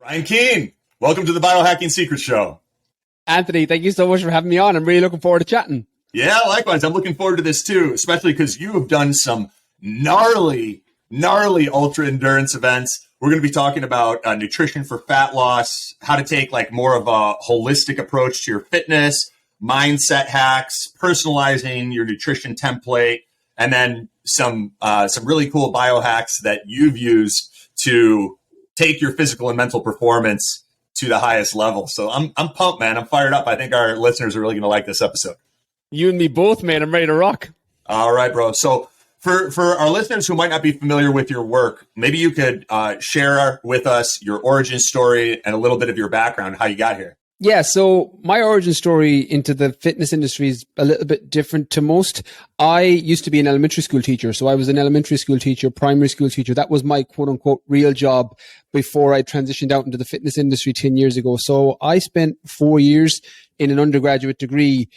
Ryan Keane, welcome to the Biohacking Secret Show. Anthony, thank you so much for having me on. I'm really looking forward to chatting. Yeah, likewise. I'm looking forward to this too, especially because you have done some gnarly ultra endurance events. We're going to be talking about nutrition for fat loss, how to take like more of a holistic approach to your fitness, mindset hacks, personalizing your nutrition template, and then some really cool biohacks that you've used to take your physical and mental performance to the highest level. So I'm pumped, man. I'm fired up. I think our listeners are really going to like this episode. You and me both, man. I'm ready to rock. All right, bro. So for our listeners who might not be familiar with your work, maybe you could share with us your origin story and a little bit of your background, how you got here. Yeah, so my origin story into the fitness industry is a little bit different to most. I used to be an elementary school teacher. So I was an elementary school teacher, primary school teacher. That was my quote unquote real job before I transitioned out into the fitness industry 10 years ago. So I spent 4 years in an undergraduate degree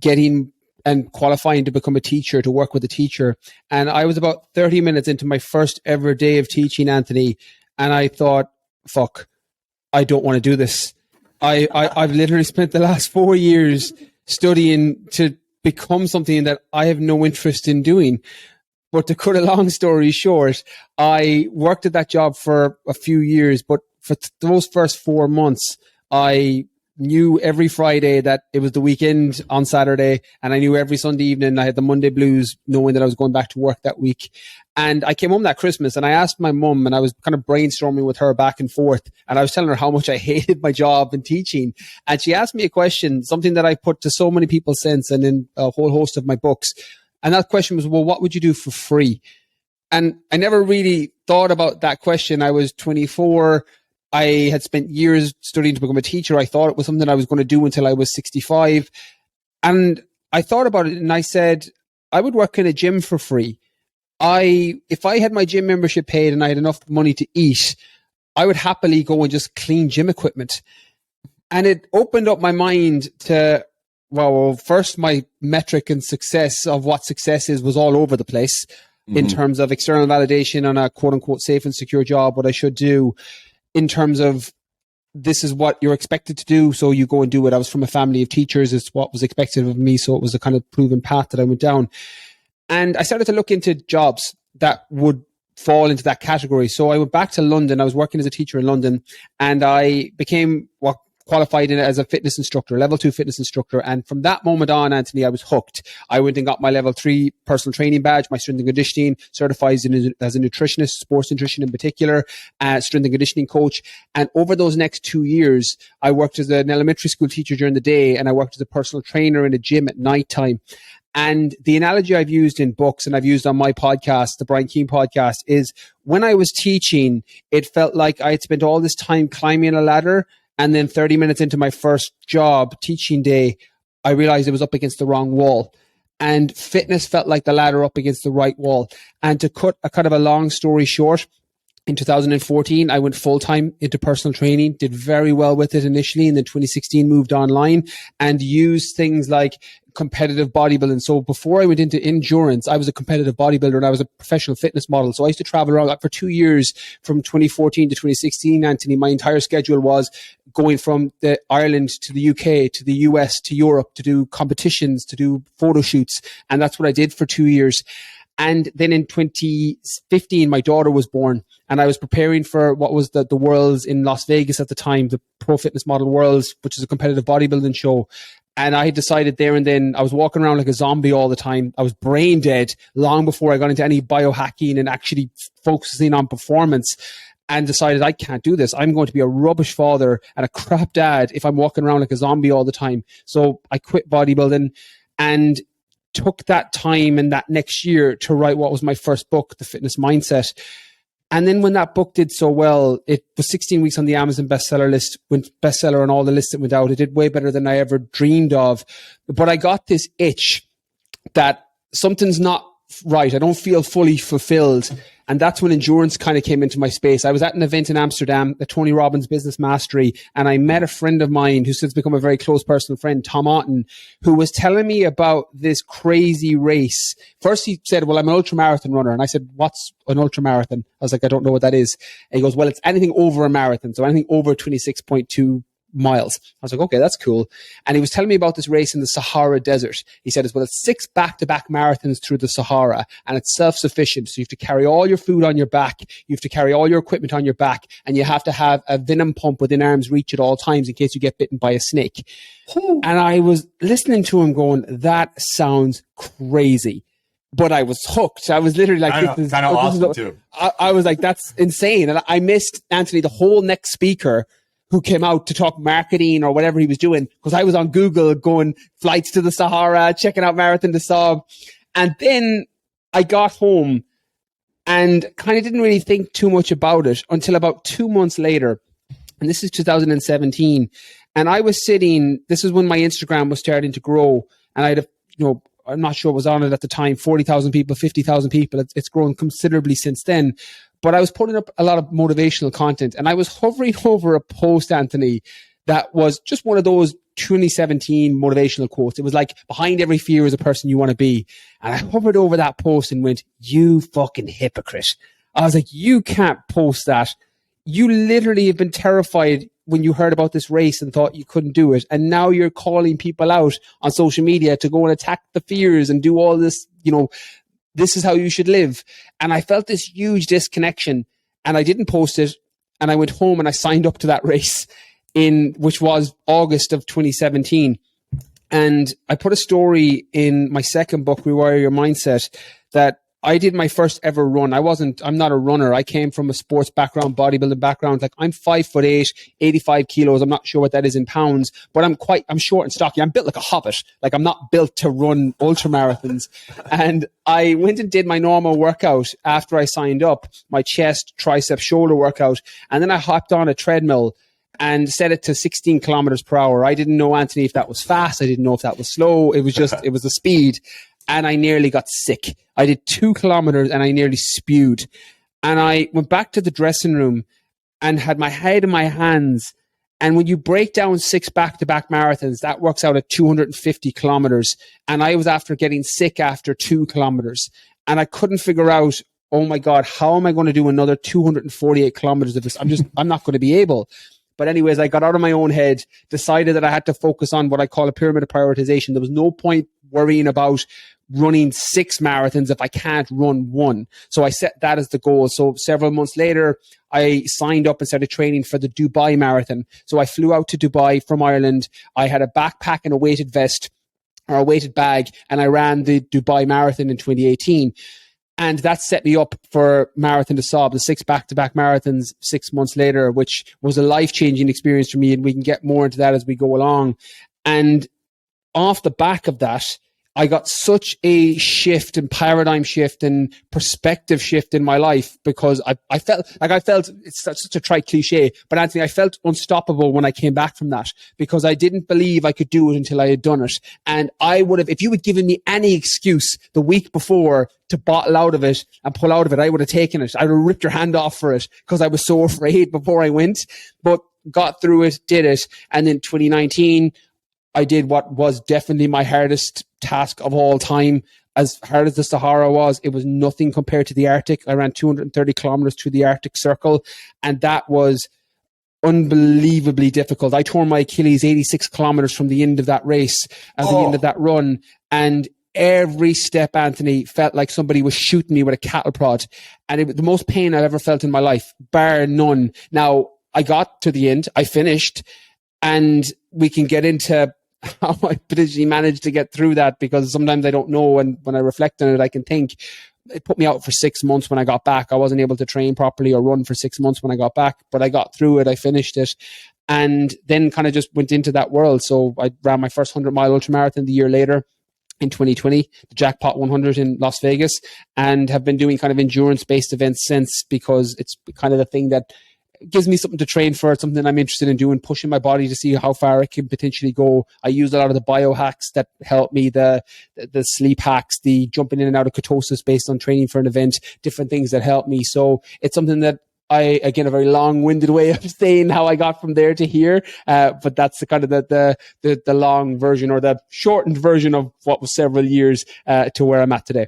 getting and qualifying to become a teacher, to work with a teacher. And I was about 30 minutes into my first ever day of teaching, Anthony. And I thought, fuck, I don't want to do this. I've literally spent the last 4 years studying to become something that I have no interest in doing. But to cut a long story short, I worked at that job for a few years, but for those first 4 months, I knew every Friday that it was the weekend on Saturday, and I knew every Sunday evening I had the Monday blues, knowing that I was going back to work that week. And I came home that Christmas and I asked my mum, and I was kind of brainstorming with her back and forth, and I was telling her how much I hated my job and teaching. And she asked me a question, something that I put to so many people since and in a whole host of my books. And that question was, well, what would you do for free? And I never really thought about that question. I was 24. I had spent years studying to become a teacher. I thought it was something I was going to do until I was 65. And I thought about it and I said, I would work in a gym for free. If I had my gym membership paid and I had enough money to eat, I would happily go and just clean gym equipment. And it opened up my mind to, well, first my metric and success of what success is was all over the place in terms of external validation on a quote unquote safe and secure job, what I should do. In terms of this is what you're expected to do, so you go and do it. I was from a family of teachers. It's what was expected of me. So it was a kind of proven path that I went down. And I started to look into jobs that would fall into that category. So I went back to London. I was working as a teacher in London, and I became qualified in as a fitness instructor, level 2 fitness instructor. And from that moment on, Anthony, I was hooked. I went and got my level 3 personal training badge, my strength and conditioning, certified as a nutritionist, sports nutrition in particular, strength and conditioning coach. And over those next 2 years, I worked as an elementary school teacher during the day, and I worked as a personal trainer in a gym at nighttime. And the analogy I've used in books and I've used on my podcast, the Brian Keane podcast, is when I was teaching, it felt like I had spent all this time climbing a ladder. And then 30 minutes into my first job, teaching day, I realized it was up against the wrong wall. And fitness felt like the ladder up against the right wall. And to cut a kind of a long story short, in 2014, I went full-time into personal training, did very well with it initially, and then 2016 moved online and used things like competitive bodybuilding. So before I went into endurance, I was a competitive bodybuilder and I was a professional fitness model. So I used to travel around for 2 years from 2014 to 2016, Anthony. My entire schedule was going from Ireland to the UK, to the US, to Europe, to do competitions, to do photo shoots. And that's what I did for 2 years. And then in 2015, my daughter was born, and I was preparing for what was the Worlds in Las Vegas at the time, the Pro Fitness Model Worlds, which is a competitive bodybuilding show. And I had decided there and then I was walking around like a zombie all the time. I was brain dead long before I got into any biohacking and actually focusing on performance, and decided I can't do this. I'm going to be a rubbish father and a crap dad if I'm walking around like a zombie all the time. So I quit bodybuilding and took that time and that next year to write what was my first book, The Fitness Mindset. And then when that book did so well, it was 16 weeks on the Amazon bestseller list, went bestseller on all the lists that went out. It did way better than I ever dreamed of. But I got this itch that something's not right. I don't feel fully fulfilled. And that's when endurance kind of came into my space. I was at an event in Amsterdam, the Tony Robbins Business Mastery, and I met a friend of mine who's since become a very close personal friend, Tom Otten, who was telling me about this crazy race. First he said, well, I'm an ultramarathon runner. And I said, what's an ultramarathon? I was like, I don't know what that is. And he goes, well, it's anything over a marathon. So anything over 26.2 miles. I was like, okay, that's cool. And he was telling me about this race in the Sahara Desert. He said, well, it's 6 back-to-back marathons through the Sahara, and it's self-sufficient. So you have to carry all your food on your back. You have to carry all your equipment on your back, and you have to have a venom pump within arm's reach at all times in case you get bitten by a snake. And I was listening to him going, that sounds crazy. But I was hooked. I was literally like, this is kind of awesome too. I was like, that's insane. And I missed, Anthony, the whole next speaker who came out to talk marketing or whatever he was doing, because I was on Google going flights to the Sahara, checking out Marathon des Sables. And then I got home and kind of didn't really think too much about it until about 2 months later. And this is 2017. And I was sitting, this is when my Instagram was starting to grow. And I had, I'm not sure what was on it at the time, 40,000 people, 50,000 people. It's grown considerably since then. But I was putting up a lot of motivational content, and I was hovering over a post, Anthony, that was just one of those 2017 motivational quotes. It was like, behind every fear is a person you want to be. And I hovered over that post and went, you fucking hypocrite. I was like, you can't post that. You literally have been terrified when you heard about this race and thought you couldn't do it. And now you're calling people out on social media to go and attack the fears and do all this, this is how you should live. And I felt this huge disconnection, and I didn't post it. And I went home and I signed up to that race which was August of 2017. And I put a story in my second book, Rewire Your Mindset, that I did my first ever run. I'm not a runner. I came from a sports background, bodybuilding background. Like, I'm 5'8", 85 kilos. I'm not sure what that is in pounds, but I'm short and stocky. I'm built like a hobbit. Like, I'm not built to run ultra marathons. And I went and did my normal workout after I signed up, my chest, tricep, shoulder workout. And then I hopped on a treadmill and set it to 16 kilometers per hour. I didn't know, Anthony, if that was fast. I didn't know if that was slow. It was the speed. And I nearly got sick. I did 2 kilometers and I nearly spewed. And I went back to the dressing room and had my head in my hands. And when you break down 6 back-to-back marathons, that works out at 250 kilometers. And I was after getting sick after 2 kilometers. And I couldn't figure out, oh my God, how am I going to do another 248 kilometers of this? I'm not going to be able. But anyways, I got out of my own head, decided that I had to focus on what I call a pyramid of prioritization. There was no point worrying about running 6 marathons if I can't run 1. So I set that as the goal. So several months later, I signed up and started training for the Dubai Marathon. So I flew out to Dubai from Ireland. I had a backpack and a weighted vest or a weighted bag, and I ran the Dubai Marathon in 2018. And that set me up for Marathon des Sables, the 6 back-to-back marathons 6 months later, which was a life-changing experience for me. And we can get more into that as we go along. And off the back of that, I got such a shift and paradigm shift and perspective shift in my life, because I felt, it's such a trite cliche, but Anthony, I felt unstoppable when I came back from that, because I didn't believe I could do it until I had done it. And I would have, if you had given me any excuse the week before to bottle out of it and pull out of it, I would have taken it. I would have ripped your hand off for it, because I was so afraid before I went, but got through it, did it. And in 2019, I did what was definitely my hardest task of all time. As hard as the Sahara was, it was nothing compared to the Arctic. I ran 230 kilometers through the Arctic Circle, and that was unbelievably difficult. I tore my Achilles 86 kilometers from the end of that race, at the end of that run. And every step, Anthony, felt like somebody was shooting me with a cattle prod. And it was the most pain I've ever felt in my life, bar none. Now, I got to the end, I finished, and we can get into how I potentially managed to get through that, because sometimes I don't know, and when I reflect on it, I can think it put me out for 6 months when I got back. I wasn't able to train properly or run for 6 months when I got back, but I got through it, I finished it, and then kind of just went into that world. So I ran my first 100-mile ultramarathon the year later in 2020, the Jackpot 100 in Las Vegas, and have been doing kind of endurance-based events since, because it's kind of the thing that gives me something to train for. It's something I'm interested in doing, pushing my body to see how far it can potentially go. I use a lot of the biohacks that help me, the sleep hacks, the jumping in and out of ketosis based on training for an event, different things that help me. So it's something that again, a very long-winded way of saying how I got from there to here. But that's the kind of the long version, or the shortened version of what was several years to where I'm at today.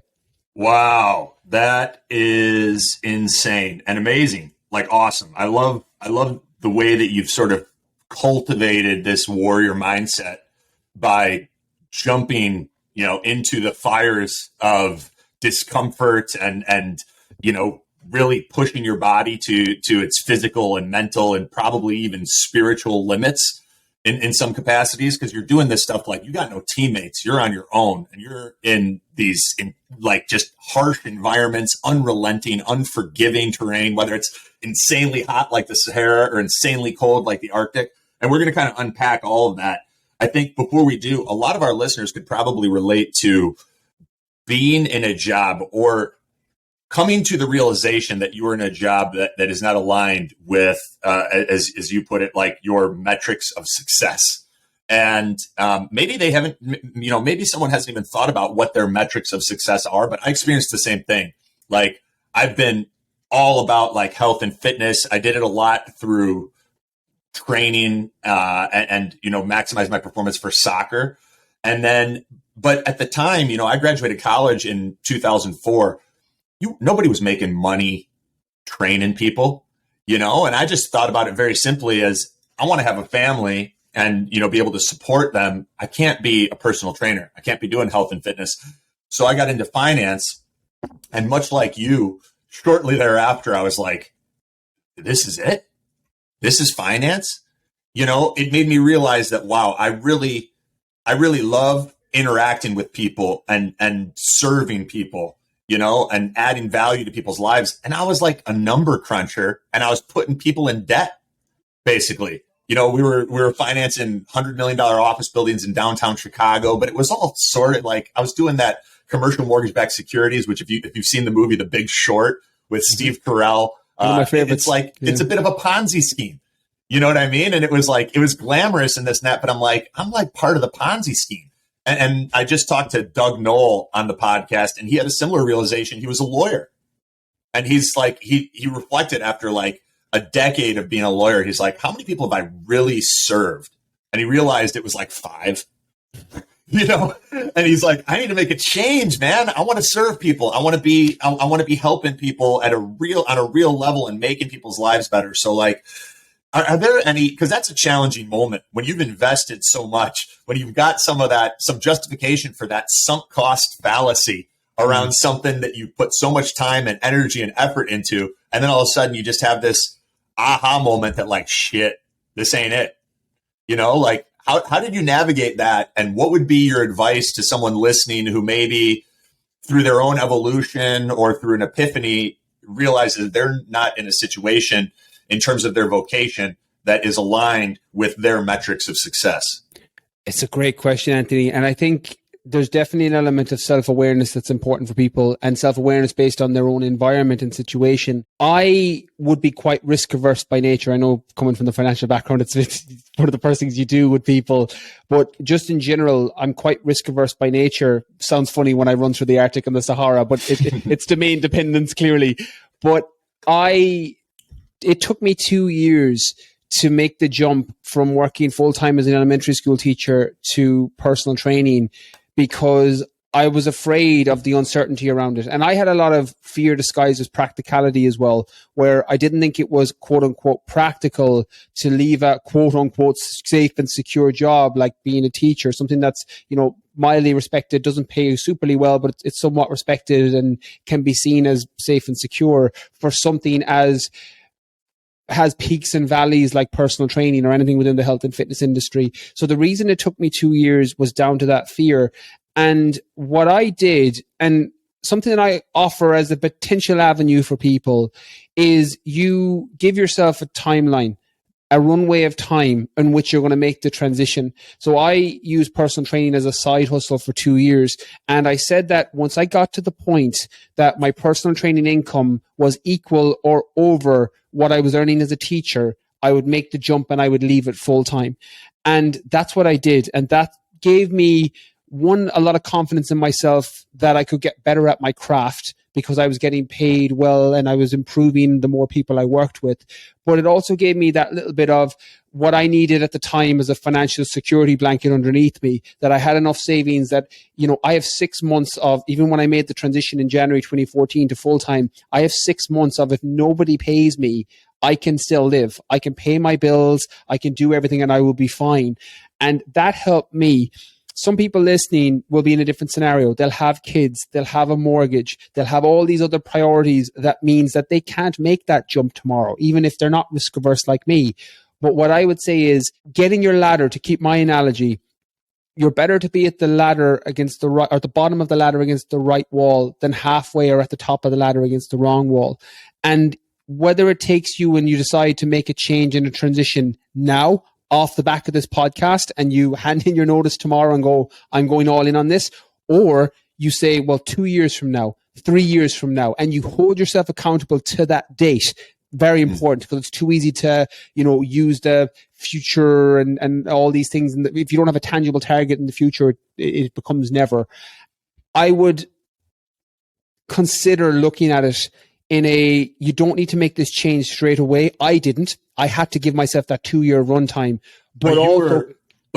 Wow. That is insane and amazing. Like, awesome. I love the way that you've sort of cultivated this warrior mindset by jumping, into the fires of discomfort and, really pushing your body to its physical and mental and probably even spiritual limits in some capacities, because you're doing this stuff like you got no teammates, you're on your own, and you're in these just harsh environments, unrelenting, unforgiving terrain, whether it's insanely hot like the Sahara or insanely cold like the Arctic. And we're going to kind of unpack all of that. I think before we do, a lot of our listeners could probably relate to being in a job or coming to the realization that you are in a job that is not aligned with, as you put it, like your metrics of success. And maybe they haven't, maybe someone hasn't even thought about what their metrics of success are, but I experienced the same thing. Like, I've been all about like health and fitness. I did it a lot through training and maximize my performance for soccer. And then, but at the time, I graduated college in 2004. Nobody was making money training people, and I just thought about it very simply as I want to have a family and, be able to support them. I can't be a personal trainer. I can't be doing health and fitness. So I got into finance, and much like you, shortly thereafter, I was like, this is it. This is finance. It made me realize that, wow, I really love interacting with people and serving people, and adding value to people's lives. And I was like a number cruncher, and I was putting people in debt, basically. We were financing $100 million office buildings in downtown Chicago, but it was all sort of like, I was doing that commercial mortgage-backed securities, which if you've seen the movie The Big Short with Steve Carell, one of my favorites. It's like, it's a bit of a Ponzi scheme. You know what I mean? And it was glamorous in this net, but I'm like part of the Ponzi scheme. And I just talked to Doug Knoll on the podcast, and he had a similar realization. He was a lawyer, and he's like, he reflected after like a decade of being a lawyer. He's like, how many people have I really served? And he realized it was like 5, and he's like, I need to make a change, man. I want to serve people. I want to be helping people on a real level and making people's lives better. So like, are there any, because that's a challenging moment when you've invested so much, when you've got some justification for that sunk cost fallacy around something that you put so much time and energy and effort into. And then all of a sudden you just have this aha moment that like, shit, this ain't it. Like how did you navigate that? And what would be your advice to someone listening who maybe through their own evolution or through an epiphany realizes they're not in a situation in terms of their vocation that is aligned with their metrics of success? It's a great question, Anthony. And I think there's definitely an element of self-awareness that's important for people, and self-awareness based on their own environment and situation. I would be quite risk averse by nature. I know coming from the financial background, it's one of the first things you do with people, but just in general, I'm quite risk averse by nature. Sounds funny when I run through the Arctic and the Sahara, but it's domain dependence clearly. But it took me 2 years to make the jump from working full-time as an elementary school teacher to personal training, because I was afraid of the uncertainty around it. And I had a lot of fear disguised as practicality as well, where I didn't think it was quote unquote practical to leave a quote unquote safe and secure job like being a teacher, something that's, mildly respected, doesn't pay superly well, but it's somewhat respected and can be seen as safe and secure, for something as has peaks and valleys like personal training or anything within the health and fitness industry. So the reason it took me 2 years was down to that fear. And what I did, and something that I offer as a potential avenue for people, is you give yourself a timeline. a runway of time in which you're going to make the transition. So I used personal training as a side hustle for 2 years. And I said that once I got to the point that my personal training income was equal or over what I was earning as a teacher, I would make the jump and I would leave it full time. And that's what I did. And that gave me a lot of confidence in myself that I could get better at my craft because I was getting paid well and I was improving the more people I worked with. But it also gave me that little bit of what I needed at the time as a financial security blanket underneath me, that I had enough savings that, I have 6 months of, even when I made the transition in January 2014 to full time, I have 6 months of, if nobody pays me, I can still live. I can pay my bills. I can do everything and I will be fine. And that helped me. Some people listening will be in a different scenario. They'll have kids, they'll have a mortgage, they'll have all these other priorities. That means that they can't make that jump tomorrow, even if they're not risk averse like me. But what I would say is getting your ladder, to keep my analogy, you're better to be at the ladder against the right, or the bottom of the ladder against the right wall, than halfway or at the top of the ladder against the wrong wall. And whether it takes you when you decide to make a change and a transition now, off the back of this podcast, and you hand in your notice tomorrow and go, I'm going all in on this, or you say, well, 2 years from now, 3 years from now, and you hold yourself accountable to that date. Very important, because it's too easy to, use the future and all these things. And if you don't have a tangible target in the future, it becomes never. I would consider looking at it you don't need to make this change straight away. I didn't. I had to give myself that 2-year runtime. But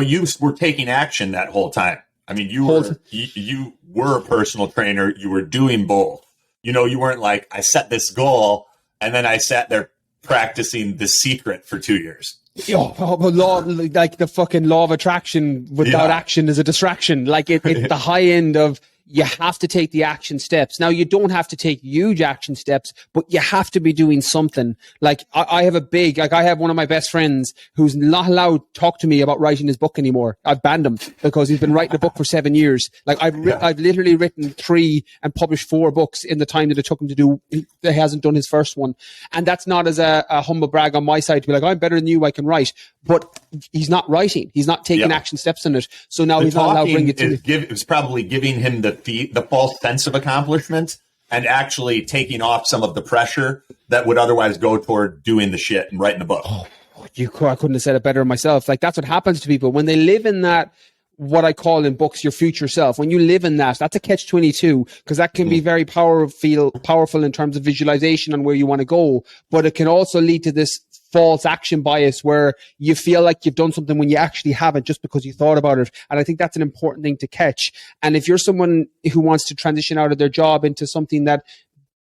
you were taking action that whole time. I mean, you were a personal trainer. You were doing both. You weren't like, I set this goal and then I sat there practicing The Secret for 2 years. Like the fucking law of attraction, without action is a distraction. Like it's the high end of, you have to take the action steps. Now, you don't have to take huge action steps, but you have to be doing something. Like I have one of my best friends who's not allowed to talk to me about writing his book anymore. I've banned him because he's been writing a book for 7 years. Like I've literally written 3 and published 4 books in the time that it took him to do. He hasn't done his first one. And that's not as a humble brag on my side to be like, I'm better than you, I can write. But he's not writing. He's not taking action steps in it. So now he's not allowed to bring it to me. It was probably giving him the false sense of accomplishment and actually taking off some of the pressure that would otherwise go toward doing the shit and writing the book. I couldn't have said it better myself. Like, that's what happens to people when they live in that, what I call in books, your future self. When you live in that, that's a catch-22, because that can be very powerful in terms of visualization on where you want to go. But it can also lead to this false action bias where you feel like you've done something when you actually haven't, just because you thought about it. And I think that's an important thing to catch. And if you're someone who wants to transition out of their job into something that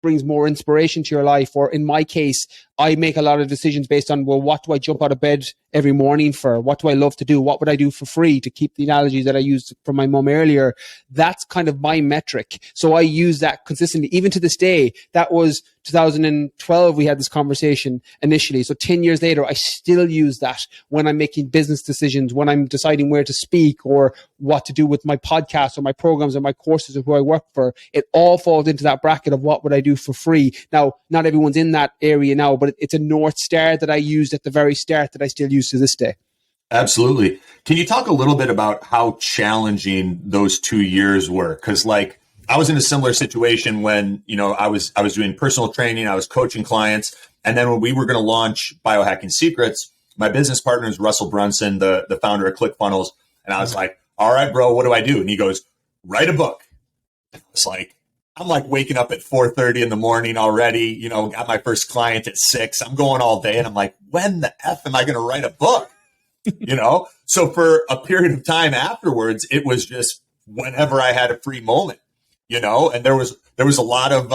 brings more inspiration to your life, or in my case, I make a lot of decisions based on, well, what do I jump out of bed every morning for? What do I love to do? What would I do for free? To keep the analogies that I used from my mom earlier, that's kind of my metric. So I use that consistently, even to this day. That was 2012, we had this conversation initially. So 10 years later, I still use that when I'm making business decisions, when I'm deciding where to speak or what to do with my podcast or my programs or my courses or who I work for. It all falls into that bracket of what would I do for free. Now, not everyone's in that area now, but it's a North Star that I used at the very start that I still use to this day. Absolutely. Can you talk a little bit about how challenging those 2 years were? Because I was in a similar situation when, I was doing personal training, I was coaching clients. And then when we were going to launch Biohacking Secrets, my business partner is Russell Brunson, the founder of ClickFunnels. And I was like, all right, bro, what do I do? And he goes, write a book. It's like, I'm like waking up at 4:30 in the morning already, got my first client at 6. I'm going all day. And I'm like, when the F am I going to write a book? So for a period of time afterwards, it was just whenever I had a free moment, and there was a lot of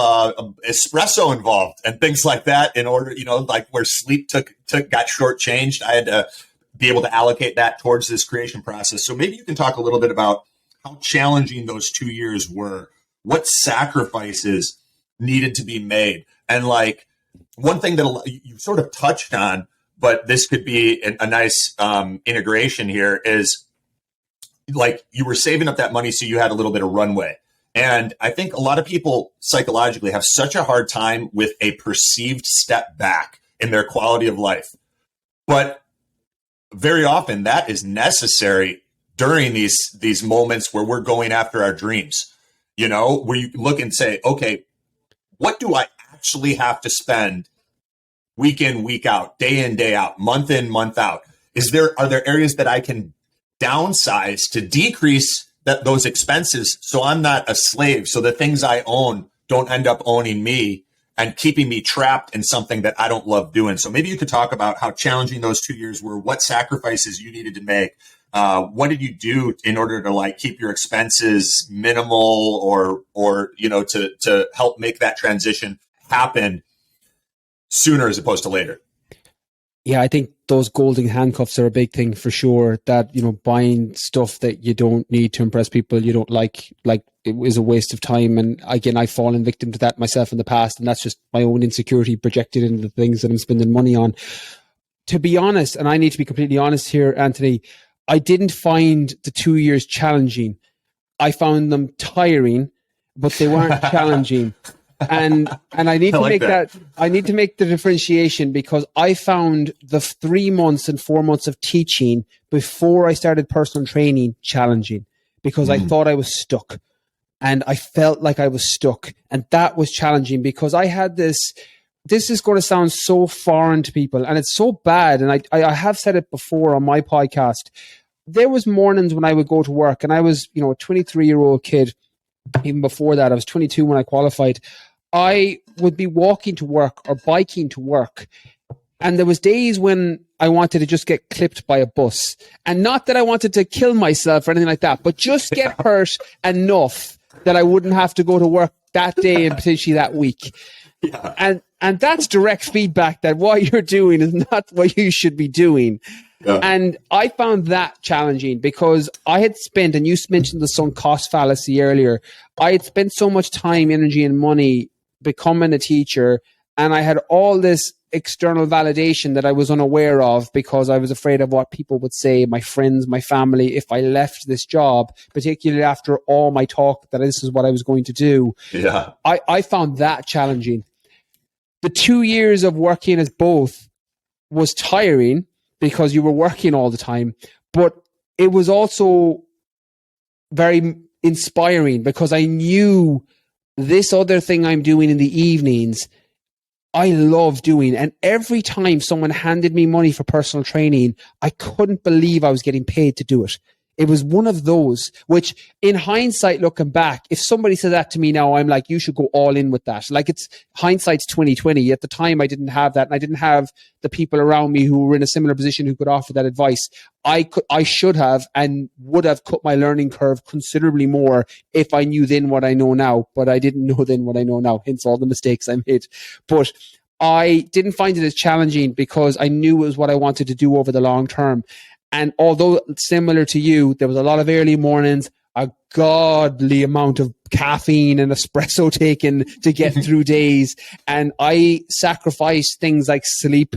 espresso involved and things like that in order, like where sleep got shortchanged. I had to be able to allocate that towards this creation process. So maybe you can talk a little bit about how challenging those 2 years were, what sacrifices needed to be made. And one thing that you sort of touched on, but this could be a nice integration here, is you were saving up that money so you had a little bit of runway. And I think a lot of people psychologically have such a hard time with a perceived step back in their quality of life. But very often that is necessary during these moments where we're going after our dreams, you know, where you look and say, okay, what do I actually have to spend week in, week out, day in, day out, month in, month out? Are there areas that I can downsize to decrease those expenses so I'm not a slave, so the things I own don't end up owning me and keeping me trapped in something that I don't love doing? So maybe you could talk about how challenging those 2 years were, what sacrifices you needed to make. What did you do in order to like keep your expenses minimal or you know, to help make that transition happen sooner as opposed to later? Yeah, I think those golden handcuffs are a big thing for sure. That, you know, buying stuff that you don't need to impress people you don't like it is a waste of time. And again, I've fallen victim to that myself in the past, and that's just my own insecurity projected into the things that I'm spending money on. To be honest, and I need to be completely honest here, Anthony, I didn't find the 2 years challenging. I found them tiring, but they weren't challenging. And I need to make that. I need to make the differentiation, because I found the 3 months and 4 months of teaching before I started personal training challenging, because I thought I was stuck, and I felt like I was stuck, and that was challenging because I had this. This is going to sound so foreign to people, and it's so bad. And I have said it before on my podcast. There was mornings when I would go to work, and I was, you know, a 23-year-old kid. Even before that, I was 22 when I qualified. I would be walking to work or biking to work. And there was days when I wanted to just get clipped by a bus. And not that I wanted to kill myself or anything like that, but just get hurt enough that I wouldn't have to go to work that day and potentially that week. Yeah. And that's direct feedback that what you're doing is not what you should be doing. Yeah. And I found that challenging because I had spent, and you mentioned the sunk cost fallacy earlier, I had spent so much time, energy, and money becoming a teacher, and I had all this external validation that I was unaware of because I was afraid of what people would say, my friends, my family, if I left this job, particularly after all my talk that this is what I was going to do. Yeah, I found that challenging. The 2 years of working as both was tiring because you were working all the time, but it was also very inspiring because I knew this other thing I'm doing in the evenings, I love doing. And every time someone handed me money for personal training, I couldn't believe I was getting paid to do it. It was one of those, which in hindsight, looking back, if somebody said that to me now, I'm like, you should go all in with that. Like, it's hindsight's 2020. At the time, I didn't have that. And I didn't have the people around me who were in a similar position who could offer that advice. I should have and would have cut my learning curve considerably more if I knew then what I know now, but I didn't know then what I know now, hence all the mistakes I made. But I didn't find it as challenging because I knew it was what I wanted to do over the long term. And although similar to you, there was a lot of early mornings, a godly amount of caffeine and espresso taken to get through days. And I sacrificed things like sleep,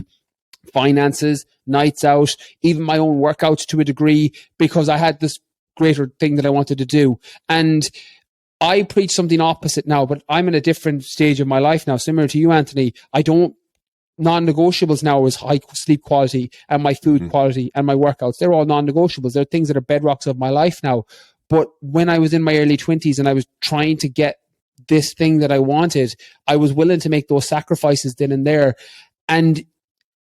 finances, nights out, even my own workouts to a degree, because I had this greater thing that I wanted to do. And I preach something opposite now, but I'm in a different stage of my life now, similar to you, Anthony. Non-negotiables now is high sleep quality and my food quality and my workouts. They're all non-negotiables. They're things that are bedrocks of my life now. But when I was in my early 20s and I was trying to get this thing that I wanted, I was willing to make those sacrifices then and there. And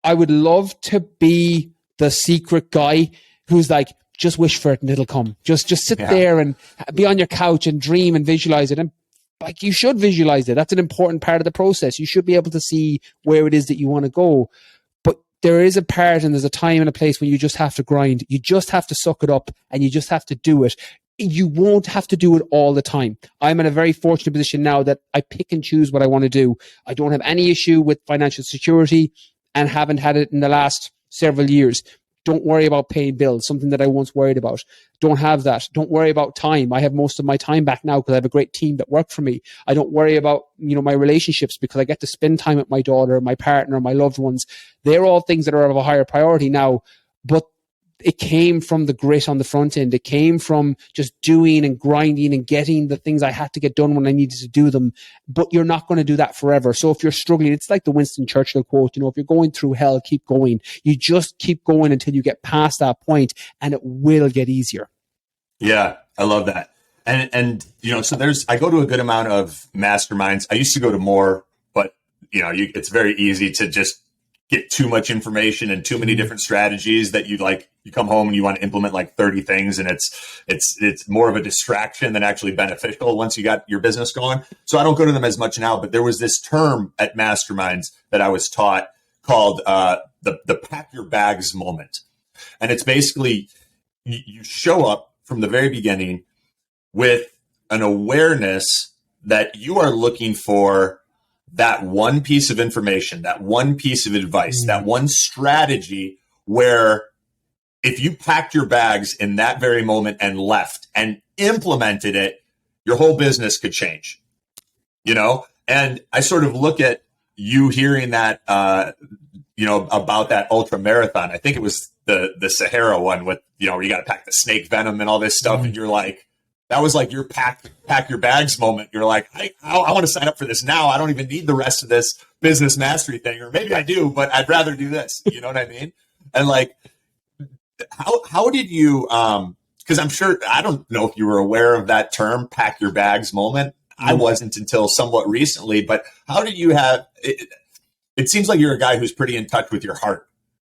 I would love to be the secret guy who's like, just wish for it and it'll come. Just sit there and be on your couch and dream and visualize it. And like, you should visualize it. That's an important part of the process. You should be able to see where it is that you want to go. But there is a part and there's a time and a place when you just have to grind. You just have to suck it up and you just have to do it. You won't have to do it all the time. I'm in a very fortunate position now that I pick and choose what I want to do. I don't have any issue with financial security and haven't had it in the last several years. Don't worry about paying bills, something that I once worried about. Don't have that. Don't worry about time. I have most of my time back now because I have a great team that work for me. I don't worry about, my relationships because I get to spend time with my daughter, my partner, my loved ones. They're all things that are of a higher priority now. But it came from the grit on the front end. It came from just doing and grinding and getting the things I had to get done when I needed to do them. But you're not going to do that forever. So if you're struggling, it's like the Winston Churchill quote, if you're going through hell, keep going. You just keep going until you get past that point, and it will get easier. Yeah, I love that. And so I go to a good amount of masterminds. I used to go to more, but it's very easy to just get too much information and too many different strategies that you come home and you want to implement like 30 things. And it's more of a distraction than actually beneficial once you got your business going. So I don't go to them as much now, but there was this term at masterminds that I was taught called the pack your bags moment. And it's basically you show up from the very beginning with an awareness that you are looking for that one piece of information, that one piece of advice, that one strategy where if you packed your bags in that very moment and left and implemented it, your whole business could change, And I sort of look at you hearing that, about that ultra marathon. I think it was the Sahara one with, where you got to pack the snake venom and all this stuff. And you're like, that was like your pack your bags moment. You're like, I want to sign up for this now. I don't even need the rest of this business mastery thing, or maybe I do, but I'd rather do this. You know what I mean? And like, how did you? Because I'm sure I don't know if you were aware of that term, pack your bags moment. I wasn't until somewhat recently. But how did you have? It seems like you're a guy who's pretty in touch with your heart,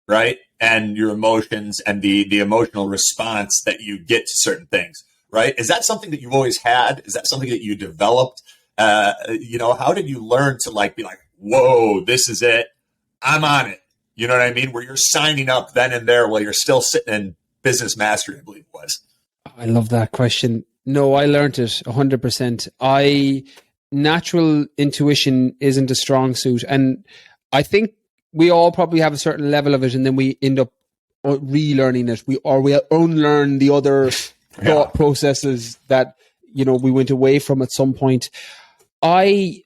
right? And your emotions and the emotional response that you get to certain things. Right? Is that something that you've always had? Is that something that you developed? How did you learn to be like, whoa, this is it. I'm on it. You know what I mean? Where you're signing up then and there while you're still sitting in business mastery, I believe it was. I love that question. No, I learned it 100%. Natural intuition isn't a strong suit. And I think we all probably have a certain level of it, and then we end up relearning it. We unlearn the other thought processes that we went away from at some point. I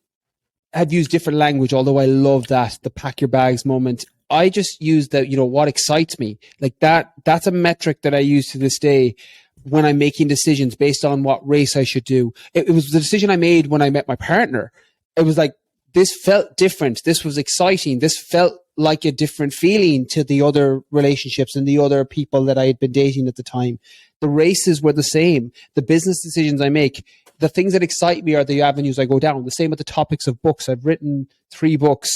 have used different language, although I love the pack your bags moment. I just use what excites me. Like that's a metric that I use to this day when I'm making decisions based on what race I should do. It was the decision I made when I met my partner. It was like, this felt different. This was exciting. This felt like a different feeling to the other relationships and the other people that I had been dating at the time. The races were the same. The business decisions I make, the things that excite me are the avenues I go down. The same with the topics of books. I've written 3 books,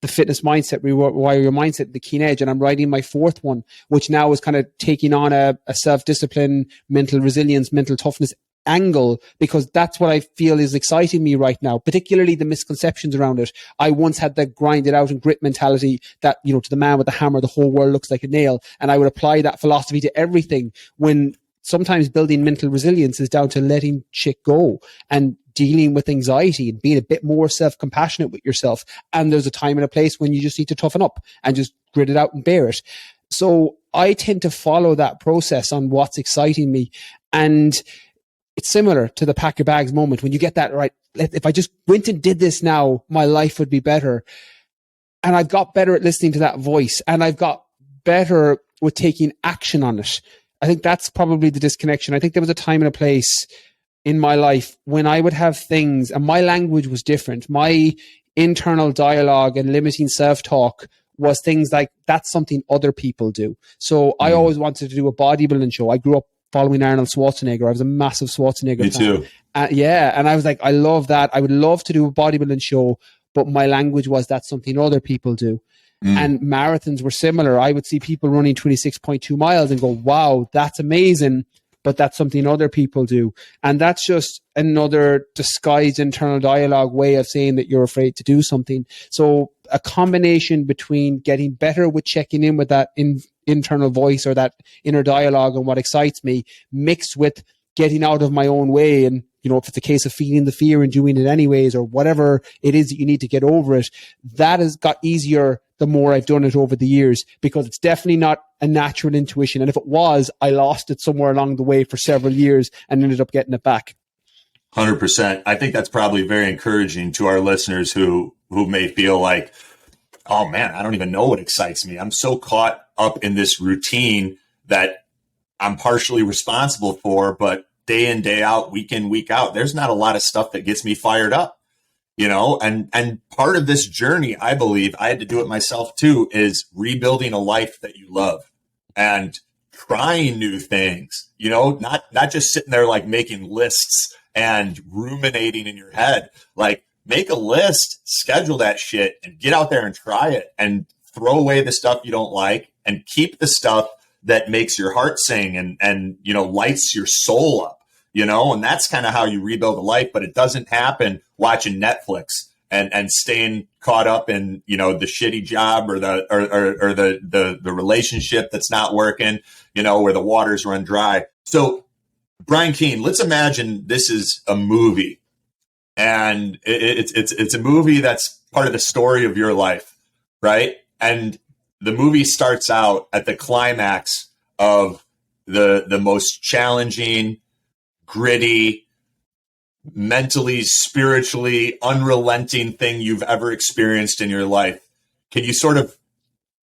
The Fitness Mindset, Rewire Your Mindset, The Keane Edge, and I'm writing my 4th one, which now is kind of taking on a self-discipline, mental resilience, mental toughness angle, because that's what I feel is exciting me right now, particularly the misconceptions around it. I once had the grind it out and grit mentality that, to the man with the hammer, the whole world looks like a nail. And I would apply that philosophy to everything, when sometimes building mental resilience is down to letting shit go and dealing with anxiety and being a bit more self-compassionate with yourself. And there's a time and a place when you just need to toughen up and just grit it out and bear it. So I tend to follow that process on what's exciting me. And it's similar to the pack your bags moment. When you get that right, if I just went and did this now, my life would be better. And I've got better at listening to that voice, and I've got better with taking action on it. I think that's probably the disconnection. I think there was a time and a place in my life when I would have things, and my language was different. My internal dialogue and limiting self-talk was things like, that's something other people do. So I always wanted to do a bodybuilding show. I grew up following Arnold Schwarzenegger. I was a massive Schwarzenegger Me fan. too. And I was like, I love that. I would love to do a bodybuilding show, but my language was, that's something other people do. And marathons were similar. I would see people running 26.2 miles and go, wow, that's amazing, but that's something other people do. And that's just another disguised internal dialogue way of saying that you're afraid to do something. So a combination between getting better with checking in with that internal voice or that inner dialogue and what excites me, mixed with getting out of my own way. And, if it's a case of feeling the fear and doing it anyways, or whatever it is that you need to get over it, that has got easier the more I've done it over the years, because it's definitely not a natural intuition. And if it was, I lost it somewhere along the way for several years and ended up getting it back. 100%. I think that's probably very encouraging to our listeners who may feel like, oh man, I don't even know what excites me. I'm so caught up in this routine that I'm partially responsible for, but day in, day out, week in, week out, there's not a lot of stuff that gets me fired up, and part of this journey, I believe I had to do it myself too, is rebuilding a life that you love and trying new things, not just sitting there like making lists and ruminating in your head. Like, make a list, schedule that shit, and get out there and try it, and throw away the stuff you don't like and keep the stuff that makes your heart sing and lights your soul up, and that's kind of how you rebuild a life. But it doesn't happen watching Netflix and staying caught up in, the shitty job or the relationship that's not working, where the waters run dry. So Brian Keane, let's imagine this is a movie, and it's a movie that's part of the story of your life, right? And the movie starts out at the climax of the most challenging, gritty, mentally, spiritually unrelenting thing you've ever experienced in your life. Can you sort of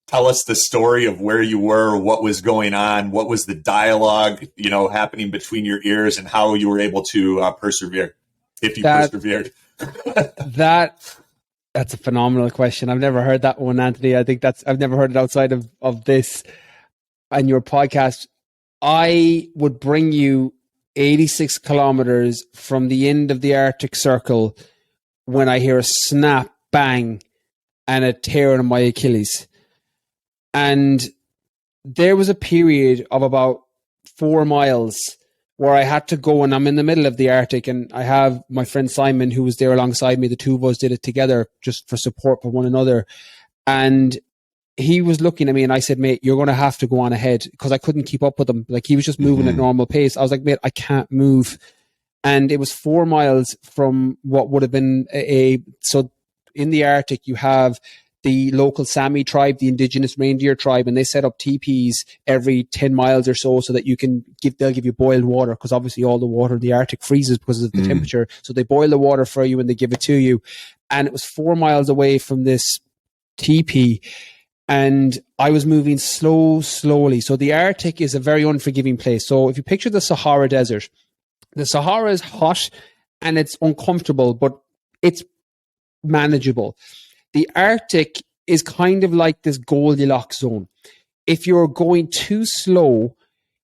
tell us the story of where you were, what was going on, what was the dialogue, happening between your ears, and how you were able to persevere, if you persevered? That's a phenomenal question. I've never heard that one, Anthony. I think I've never heard it outside of this and your podcast. I would bring you 86 kilometers from the end of the Arctic Circle when I hear a snap, bang, and a tear in my Achilles. And there was a period of about 4 miles where I had to go, and I'm in the middle of the Arctic, and I have my friend Simon, who was there alongside me. The two of us did it together just for support for one another. And he was looking at me, and I said, mate, you're going to have to go on ahead, because I couldn't keep up with him. Like, he was just moving at normal pace. I was like, mate, I can't move. And it was 4 miles from what would have been so in the Arctic, you have the local Sami tribe, the indigenous reindeer tribe, and they set up teepees every 10 miles or so that they'll give you boiled water, because obviously all the water in the Arctic freezes because of the temperature. So they boil the water for you and they give it to you. And it was 4 miles away from this teepee, and I was moving slowly. So the Arctic is a very unforgiving place. So if you picture the Sahara Desert, the Sahara is hot and it's uncomfortable, but it's manageable. The Arctic is kind of like this Goldilocks zone. If you're going too slow,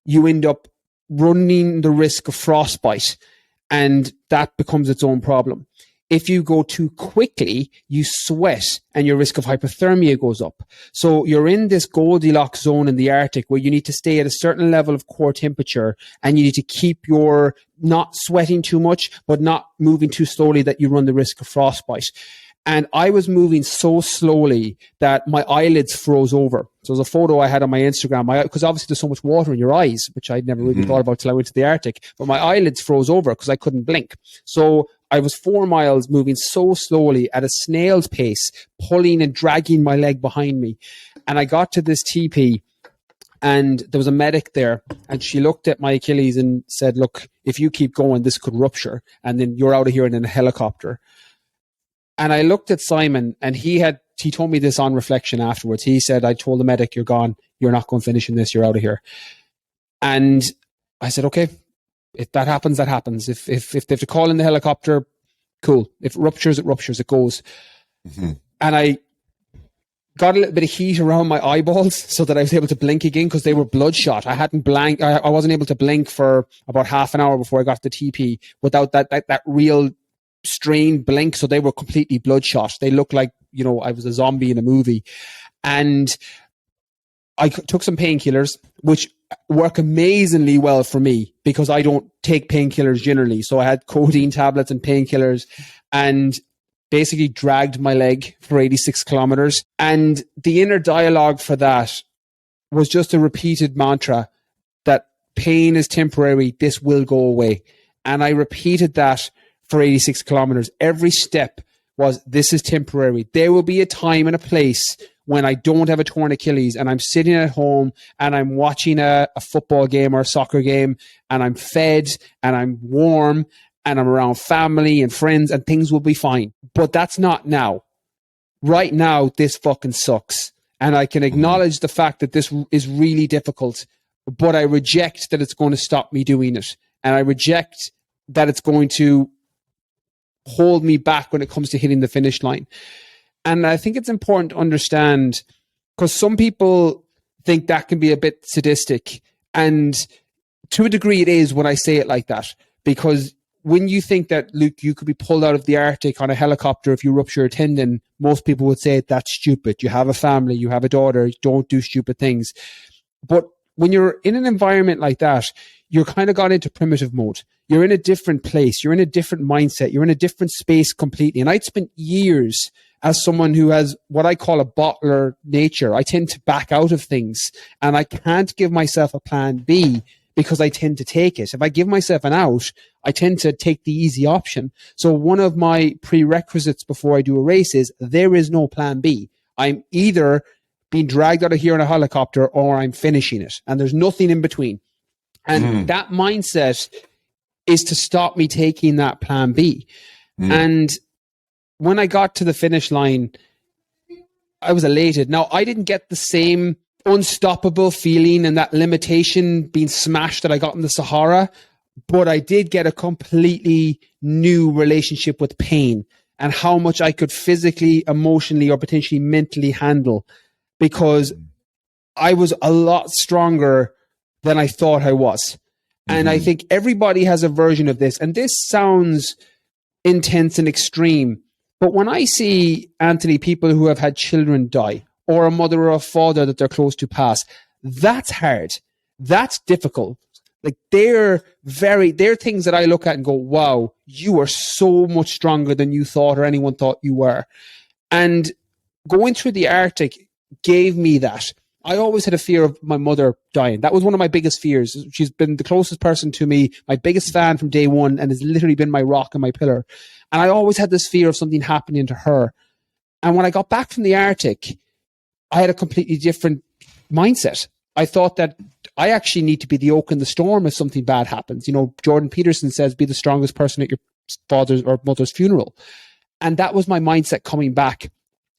you end up running the risk of frostbite, and that becomes its own problem. If you go too quickly, you sweat and your risk of hypothermia goes up. So you're in this Goldilocks zone in the Arctic where you need to stay at a certain level of core temperature, and you need to keep your not sweating too much, but not moving too slowly that you run the risk of frostbite. And I was moving so slowly that my eyelids froze over. So there's a photo I had on my Instagram, because obviously there's so much water in your eyes, which I'd never really thought about till I went to the Arctic. But my eyelids froze over because I couldn't blink. So I was 4 miles moving so slowly at a snail's pace, pulling and dragging my leg behind me. And I got to this teepee, and there was a medic there, and she looked at my Achilles and said, look, if you keep going, this could rupture, and then you're out of here in a helicopter. And I looked at Simon, and he told me this on reflection afterwards. He said, I told the medic, you're gone. You're not going finishing this. You're out of here. And I said, okay, if that happens, that happens. If they have to call in the helicopter, cool. If it ruptures, it goes. And I got a little bit of heat around my eyeballs so that I was able to blink again, because they were bloodshot. I wasn't able to blink for about half an hour before I got to the TP without that real strained blink. So they were completely bloodshot. They looked like, I was a zombie in a movie. And I took some painkillers, which work amazingly well for me because I don't take painkillers generally. So I had codeine tablets and painkillers, and basically dragged my leg for 86 kilometers. And the inner dialogue for that was just a repeated mantra that pain is temporary. This will go away. And I repeated that for 86 kilometers. Every step was, this is temporary. There will be a time and a place when I don't have a torn Achilles and I'm sitting at home and I'm watching a football game or a soccer game, and I'm fed and I'm warm and I'm around family and friends, and things will be fine. But that's not now. Right now, this fucking sucks. And I can acknowledge the fact that this is really difficult but I reject that it's going to stop me doing it. And I reject that it's going to hold me back when it comes to hitting the finish line. And I think it's important to understand, because some people think that can be a bit sadistic. And to a degree it is when I say it like that, because when you think that, Luke, you could be pulled out of the Arctic on a helicopter if you rupture a tendon, most people would say that's stupid. You have a family, you have a daughter, don't do stupid things. But when you're in an environment like that, you're kind of gone into primitive mode. You're in a different place. You're in a different mindset. You're in a different space completely. And I'd spent years as someone who has what I call a bottler nature. I tend to back out of things, and I can't give myself a plan B because I tend to take it. If I give myself an out, I tend to take the easy option. So one of my prerequisites before I do a race is there is no plan B. I'm either being dragged out of here in a helicopter or I'm finishing it. And there's nothing in between. And that mindset is to stop me taking that plan B. And when I got to the finish line, I was elated. Now, I didn't get the same unstoppable feeling and that limitation being smashed that I got in the Sahara, but I did get a completely new relationship with pain and how much I could physically, emotionally, or potentially mentally handle, because I was a lot stronger than I thought I was. And I think everybody has a version of this. And this sounds intense and extreme. But when I see, Anthony, people who have had children die, or a mother or a father that they're close to pass, that's hard. That's difficult. Like they're things that I look at and go, wow, you are so much stronger than you thought or anyone thought you were. And going through the Arctic gave me that. I always had a fear of my mother dying. That was one of my biggest fears. She's been the closest person to me, my biggest fan from day one, and has literally been my rock and my pillar. And I always had this fear of something happening to her. And when I got back from the Arctic, I had a completely different mindset. I thought that I actually need to be the oak in the storm if something bad happens. You know, Jordan Peterson says, be the strongest person at your father's or mother's funeral. And that was my mindset coming back.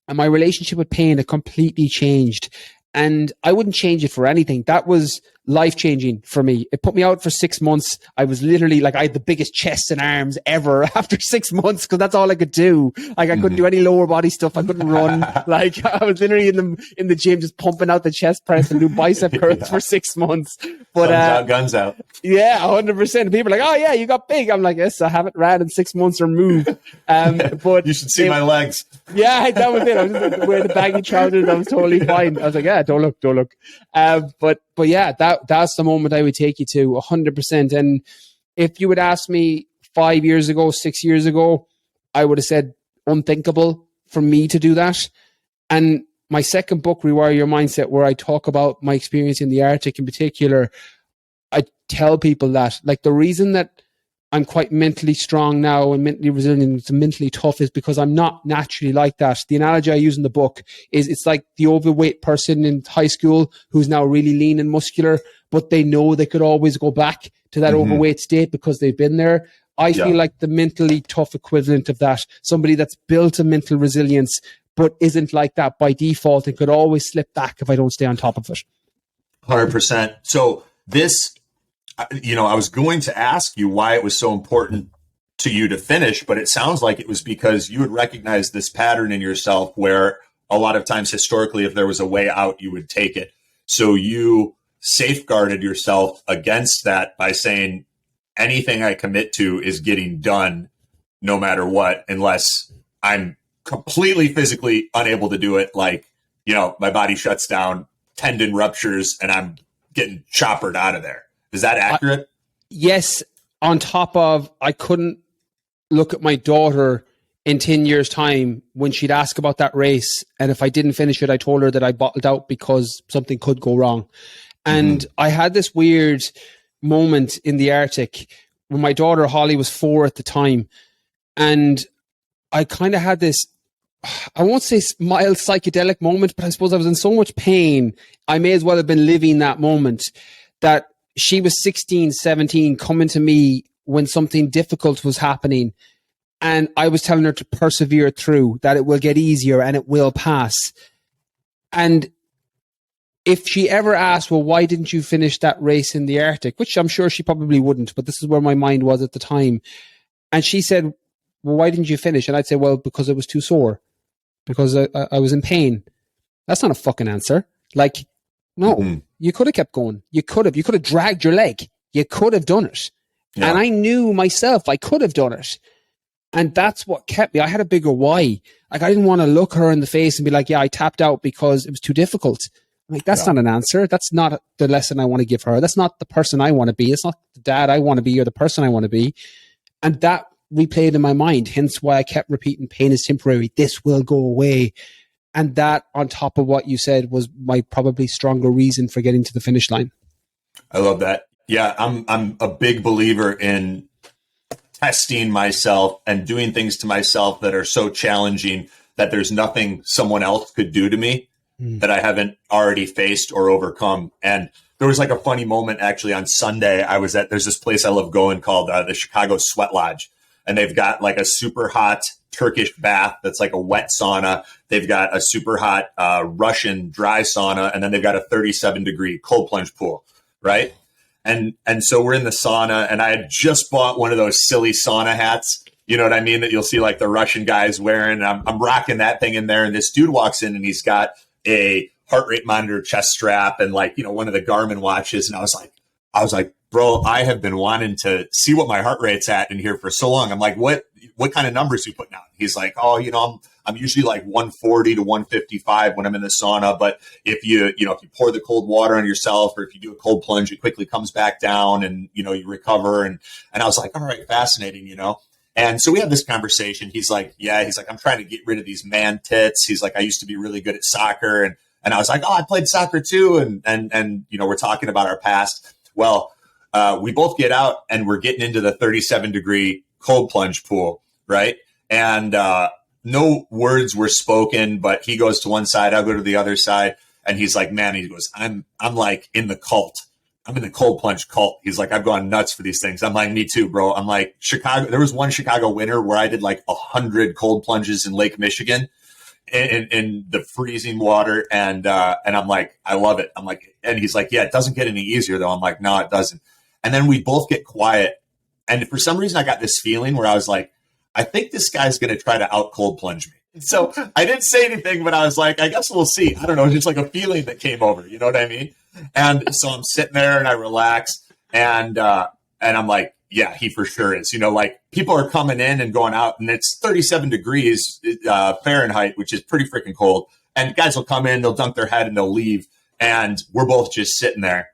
And my relationship with pain had completely changed. And I wouldn't change it for anything. That was life-changing for me. It put me out for 6 months. I was literally like, I had the biggest chest and arms ever after 6 months, because that's all I could do. Like I couldn't do any lower body stuff. I couldn't run. Like I was literally in the gym just pumping out the chest press and do bicep curls for 6 months. But guns out. Yeah, 100%. People are like, oh yeah, you got big. I'm like, yes, I haven't ran in 6 months or moved. But you should see my legs. Yeah, that was it. I was just like, wearing the baggy trousers. I was totally fine. I was like, yeah, don't look. But yeah, that's the moment I would take you to 100%. And if you would ask me 5 years ago, 6 years ago, I would have said unthinkable for me to do that. And my second book, Rewire Your Mindset, where I talk about my experience in the Arctic in particular, I tell people that, like, the reason that I'm quite mentally strong now and mentally resilient and mentally tough is because I'm not naturally like that. The analogy I use in the book is it's like the overweight person in high school who's now really lean and muscular, but they know they could always go back to that overweight state because they've been there. I feel like the mentally tough equivalent of that, somebody that's built a mental resilience, but isn't like that by default and could always slip back if I don't stay on top of it. 100%. So this, I was going to ask you why it was so important to you to finish, but it sounds like it was because you would recognize this pattern in yourself where a lot of times historically, if there was a way out, you would take it. So you safeguarded yourself against that by saying anything I commit to is getting done no matter what, unless I'm completely physically unable to do it. Like, my body shuts down, tendon ruptures, and I'm getting choppered out of there. Is that accurate? Yes. On top of, I couldn't look at my daughter in 10 years' time when she'd ask about that race. And if I didn't finish it, I told her that I bottled out because something could go wrong. And I had this weird moment in the Arctic when my daughter, Holly, was 4 at the time. And I kind of had this, I won't say mild psychedelic moment, but I suppose I was in so much pain. I may as well have been living that moment, that she was 16, 17, coming to me when something difficult was happening. And I was telling her to persevere through, that it will get easier and it will pass. And if she ever asked, well, why didn't you finish that race in the Arctic? Which I'm sure she probably wouldn't, but this is where my mind was at the time. And she said, well, why didn't you finish? And I'd say, well, because I was too sore, because I was in pain. That's not a fucking answer. Like, no, you could have kept going. You could have dragged your leg. You could have done it. Yeah. And I knew myself I could have done it. And that's what kept me. I had a bigger why. Like, I didn't want to look her in the face and be like, yeah, I tapped out because it was too difficult. I'm like, that's not an answer. That's not the lesson I want to give her. That's not the person I want to be. It's not the dad I want to be or the person I want to be. And that replayed in my mind. Hence why I kept repeating, pain is temporary. This will go away. And that, on top of what you said, was my probably stronger reason for getting to the finish line. I love that. Yeah, I'm a big believer in testing myself and doing things to myself that are so challenging that there's nothing someone else could do to me that I haven't already faced or overcome. And there was like a funny moment actually on Sunday. There's this place I love going called the Chicago Sweat Lodge. And they've got like a super hot Turkish bath that's like a wet sauna. They've got a super hot Russian dry sauna. And then they've got a 37-degree cold plunge pool, right? And so we're in the sauna, and I had just bought one of those silly sauna hats, you know what I mean, that you'll see like the Russian guys wearing. I'm rocking that thing in there, and this dude walks in, and he's got a heart rate monitor, chest strap, and like, you know, one of the Garmin watches. And I was like, bro, I have been wanting to see what my heart rate's at in here for so long. I'm like, what kind of numbers are you putting out? He's like, oh, you know, I'm usually like 140 to 155 when I'm in the sauna. But if you pour the cold water on yourself, or if you do a cold plunge, it quickly comes back down, and, you know, you recover. And I was like, all right, fascinating, you know? And so we had this conversation. He's like, I'm trying to get rid of these man tits. He's like, I used to be really good at soccer. And I was like, oh, I played soccer too. And, you know, we're talking about our past. Well, we both get out, and we're getting into the 37-degree cold plunge pool, right? And no words were spoken, but he goes to one side, I'll go to the other side. And he's like, man, he goes, I'm like in the cult. I'm in the cold plunge cult. He's like, I've gone nuts for these things. I'm like, me too, bro. I'm like, Chicago. There was one Chicago winter where I did like 100 cold plunges in Lake Michigan in the freezing water. And I'm like, I love it. I'm like, and he's like, yeah, it doesn't get any easier though. I'm like, no, it doesn't. And then we both get quiet. And for some reason I got this feeling where I was like, I think this guy's going to try to out cold plunge me. So I didn't say anything, but I was like, I guess we'll see. I don't know. It's just like a feeling that came over. You know what I mean? And so I'm sitting there and I relax, and I'm like, yeah, he for sure is. You know, like people are coming in and going out, and it's 37 degrees Fahrenheit, which is pretty freaking cold. And guys will come in, they'll dunk their head, and they'll leave. And we're both just sitting there.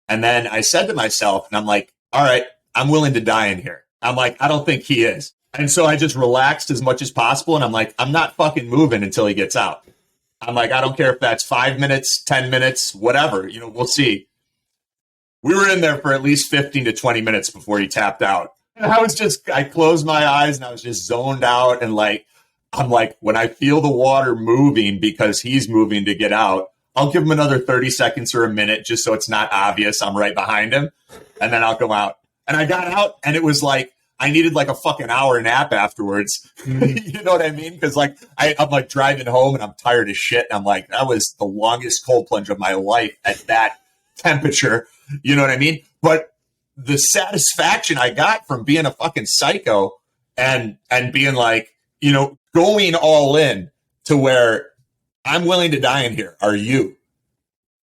And then I said to myself, and I'm like, all right, I'm willing to die in here. I'm like, I don't think he is. And so I just relaxed as much as possible. And I'm like, I'm not fucking moving until he gets out. I'm like, I don't care if that's 5 minutes, 10 minutes, whatever, you know, we'll see. We were in there for at least 15 to 20 minutes before he tapped out. And I closed my eyes and I was just zoned out. And like, I'm like, when I feel the water moving because he's moving to get out, I'll give him another 30 seconds or a minute just so it's not obvious I'm right behind him. And then I'll go out. And I got out, and it was like, I needed like a fucking hour nap afterwards. You know what I mean? Because like I'm like driving home and I'm tired as shit. And I'm like, that was the longest cold plunge of my life at that temperature. You know what I mean? But the satisfaction I got from being a fucking psycho and being like, you know, going all in to where I'm willing to die in here. Are you?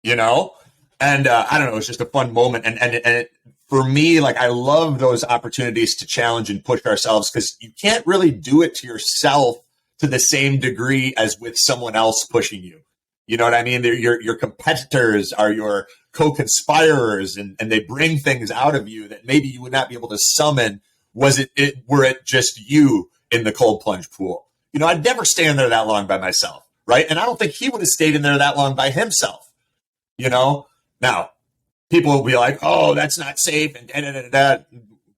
You know? And I don't know. It's just a fun moment. And it, for me, like, I love those opportunities to challenge and push ourselves, because you can't really do it to yourself to the same degree as with someone else pushing you. You know what I mean? Your competitors are your co-conspirers, and they bring things out of you that maybe you would not be able to summon were it just you in the cold plunge pool. You know, I'd never stay in there that long by myself, right? And I don't think he would have stayed in there that long by himself, you know? Now, people will be like, oh, that's not safe, and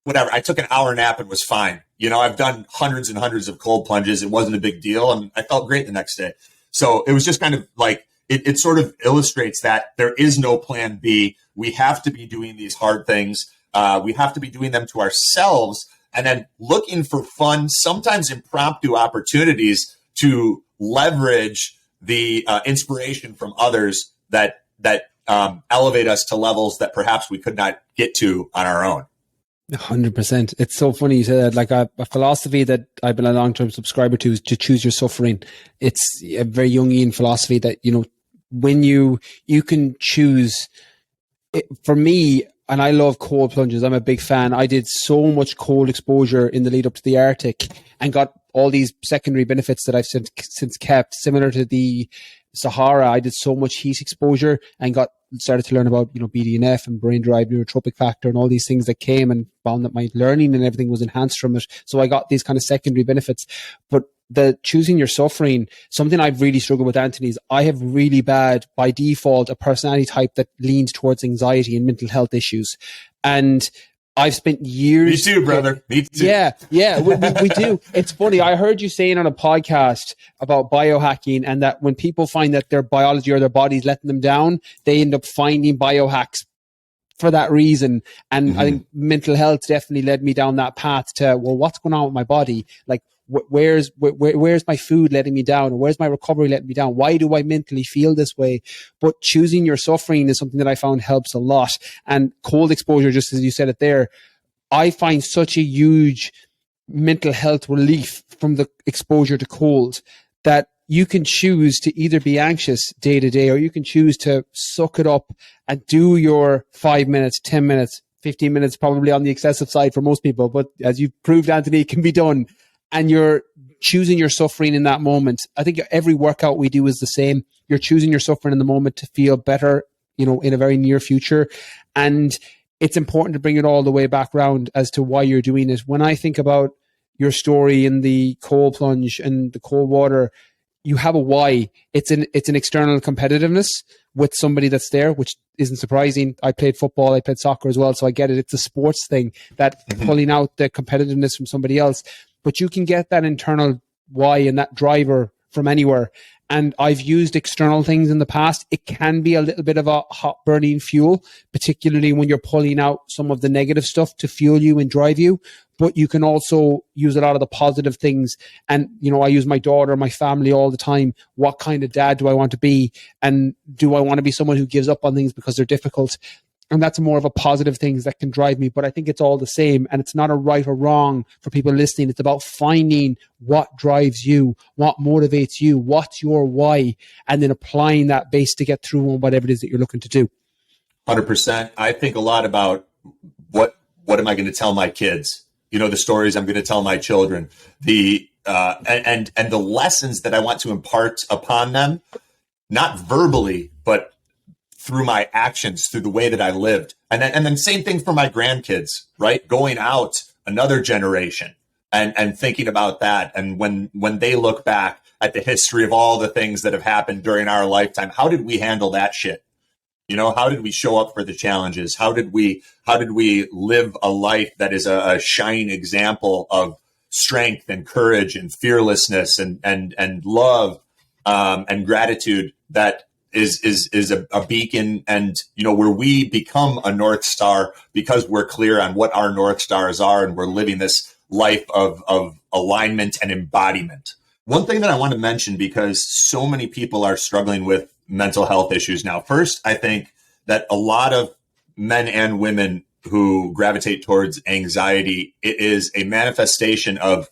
whatever. I took an hour nap and was fine. You know, I've done hundreds and hundreds of cold plunges. It wasn't a big deal, and I felt great the next day. So it was just kind of like, it sort of illustrates that there is no plan B. We have to be doing these hard things. We have to be doing them to ourselves, and then looking for fun, sometimes impromptu opportunities to leverage the inspiration from others that that elevate us to levels that perhaps we could not get to on our own. 100%. It's so funny you say that. Like a philosophy that I've been a long-term subscriber to is to choose your suffering. It's a very Jungian philosophy that, you know, when you can choose it, for me, and I love cold plunges. I'm a big fan. I did so much cold exposure in the lead up to the Arctic and got all these secondary benefits that I've since kept. Similar to the Sahara, I did so much heat exposure and started to learn about, you know, BDNF and brain derived neurotropic factor and all these things that came, and found that my learning and everything was enhanced from it. So I got these kind of secondary benefits. But the choosing your suffering, something I've really struggled with, Anthony, is I have really bad, by default, a personality type that leans towards anxiety and mental health issues. And I've spent years. Me too, brother. Me too. Yeah, we do. It's funny. I heard you saying on a podcast about biohacking, and that when people find that their biology or their body's letting them down, they end up finding biohacks for that reason. And I think mental health definitely led me down that path to, well, what's going on with my body? Like, where's my food letting me down? Or where's my recovery letting me down? Why do I mentally feel this way? But choosing your suffering is something that I found helps a lot. And cold exposure, just as you said it there, I find such a huge mental health relief from the exposure to cold that you can choose to either be anxious day to day, or you can choose to suck it up and do your 5 minutes, 10 minutes, 15 minutes, probably on the excessive side for most people. But as you've proved, Anthony, it can be done. And you're choosing your suffering in that moment. I think every workout we do is the same. You're choosing your suffering in the moment to feel better, you know, in a very near future. And it's important to bring it all the way back around as to why you're doing it. When I think about your story in the cold plunge and the cold water, you have a why. It's an external competitiveness with somebody that's there, which isn't surprising. I played football, I played soccer as well, so I get it. It's a sports thing, that pulling out the competitiveness from somebody else. But you can get that internal why and that driver from anywhere. And I've used external things in the past. It can be a little bit of a hot burning fuel, particularly when you're pulling out some of the negative stuff to fuel you and drive you. But you can also use a lot of the positive things. And, you know, I use my daughter, my family all the time. What kind of dad do I want to be? And do I want to be someone who gives up on things because they're difficult? And that's more of a positive things that can drive me. But I think it's all the same. And it's not a right or wrong for people listening. It's about finding what drives you, what motivates you, what's your why, and then applying that base to get through on whatever it is that you're looking to do. 100%. I think a lot about what am I going to tell my kids? You know, the stories I'm going to tell my children, and the lessons that I want to impart upon them, not verbally, but through my actions, through the way that I lived. And then same thing for my grandkids, right? Going out another generation and thinking about that. And when they look back at the history of all the things that have happened during our lifetime, how did we handle that shit? You know, how did we show up for the challenges? How did we live a life that is a shining example of strength and courage and fearlessness and love and gratitude that is a beacon, and, you know, where we become a North Star because we're clear on what our North Stars are, and we're living this life of alignment and embodiment. One thing that I want to mention, because so many people are struggling with mental health issues now. First, I think that a lot of men and women who gravitate towards anxiety, it is a manifestation of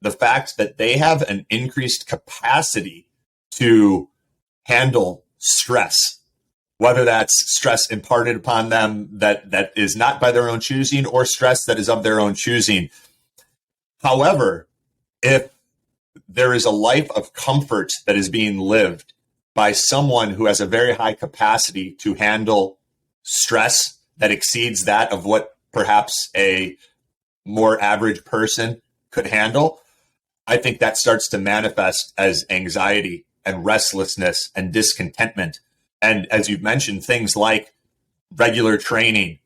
the fact that they have an increased capacity to handle stress, whether that's stress imparted upon them that is not by their own choosing, or stress that is of their own choosing. However, if there is a life of comfort that is being lived by someone who has a very high capacity to handle stress that exceeds that of what perhaps a more average person could handle, I think that starts to manifest as anxiety and restlessness and discontentment. And as you've mentioned, things like regular training,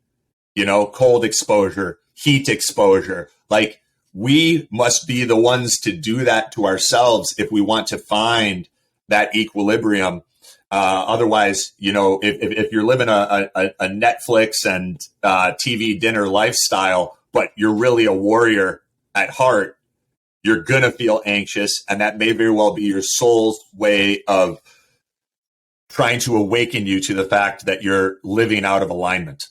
you know, cold exposure, heat exposure, like, we must be the ones to do that to ourselves if we want to find that equilibrium. Otherwise, you know, if you're living a Netflix and TV dinner lifestyle, but you're really a warrior at heart, you're going to feel anxious. And that may very well be your soul's way of trying to awaken you to the fact that you're living out of alignment.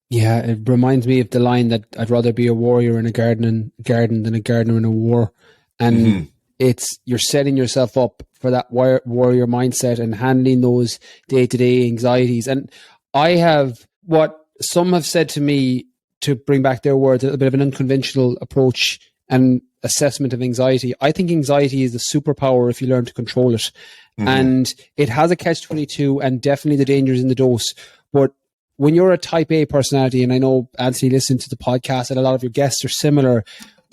Yeah, it reminds me of the line that I'd rather be a warrior in a garden than a gardener in a war. And it's, you're setting yourself up for that warrior mindset and handling those day-to-day anxieties. And I have what some have said to me, to bring back their words, a bit of an unconventional approach and assessment of anxiety. I think anxiety is a superpower if you learn to control it. And it has a catch-22, and definitely the danger is in the dose. But when you're a type A personality, and I know Anthony listened to the podcast and a lot of your guests are similar,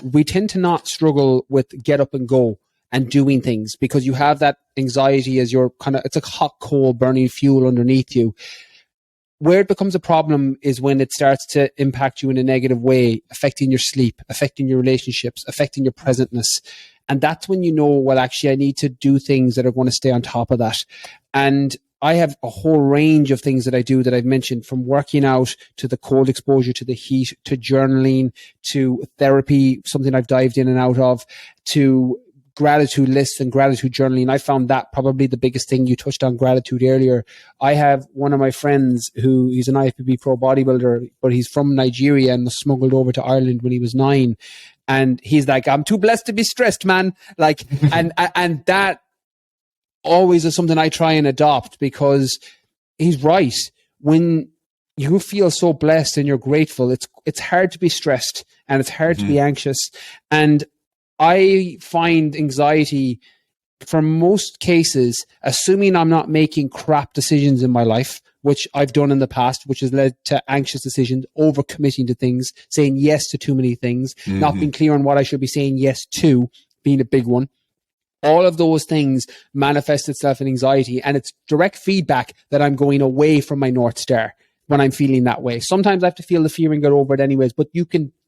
we tend to not struggle with get up and go and doing things, because you have that anxiety as your kind of, it's like hot coal burning fuel underneath you. Where it becomes a problem is when it starts to impact you in a negative way, affecting your sleep, affecting your relationships, affecting your presentness. And that's when you know, well, actually, I need to do things that are going to stay on top of that. And I have a whole range of things that I do that I've mentioned, from working out to the cold exposure, to the heat, to journaling, to therapy, something I've dived in and out of, to gratitude lists and gratitude journaling. I found that probably the biggest thing. You touched on gratitude earlier. I have one of my friends who, he's an IFBB pro bodybuilder, but he's from Nigeria and was smuggled over to Ireland when he was 9. And he's like, I'm too blessed to be stressed, man. Like, and that always is something I try and adopt, because he's right. When you feel so blessed and you're grateful, it's hard to be stressed and it's hard to be anxious. And I find anxiety, for most cases, assuming I'm not making crap decisions in my life, which I've done in the past, which has led to anxious decisions, overcommitting to things, saying yes to too many things, not being clear on what I should be saying yes to, being a big one. All of those things manifest itself in anxiety, and it's direct feedback that I'm going away from my North Star when I'm feeling that way. Sometimes I have to feel the fear and get over it anyways, but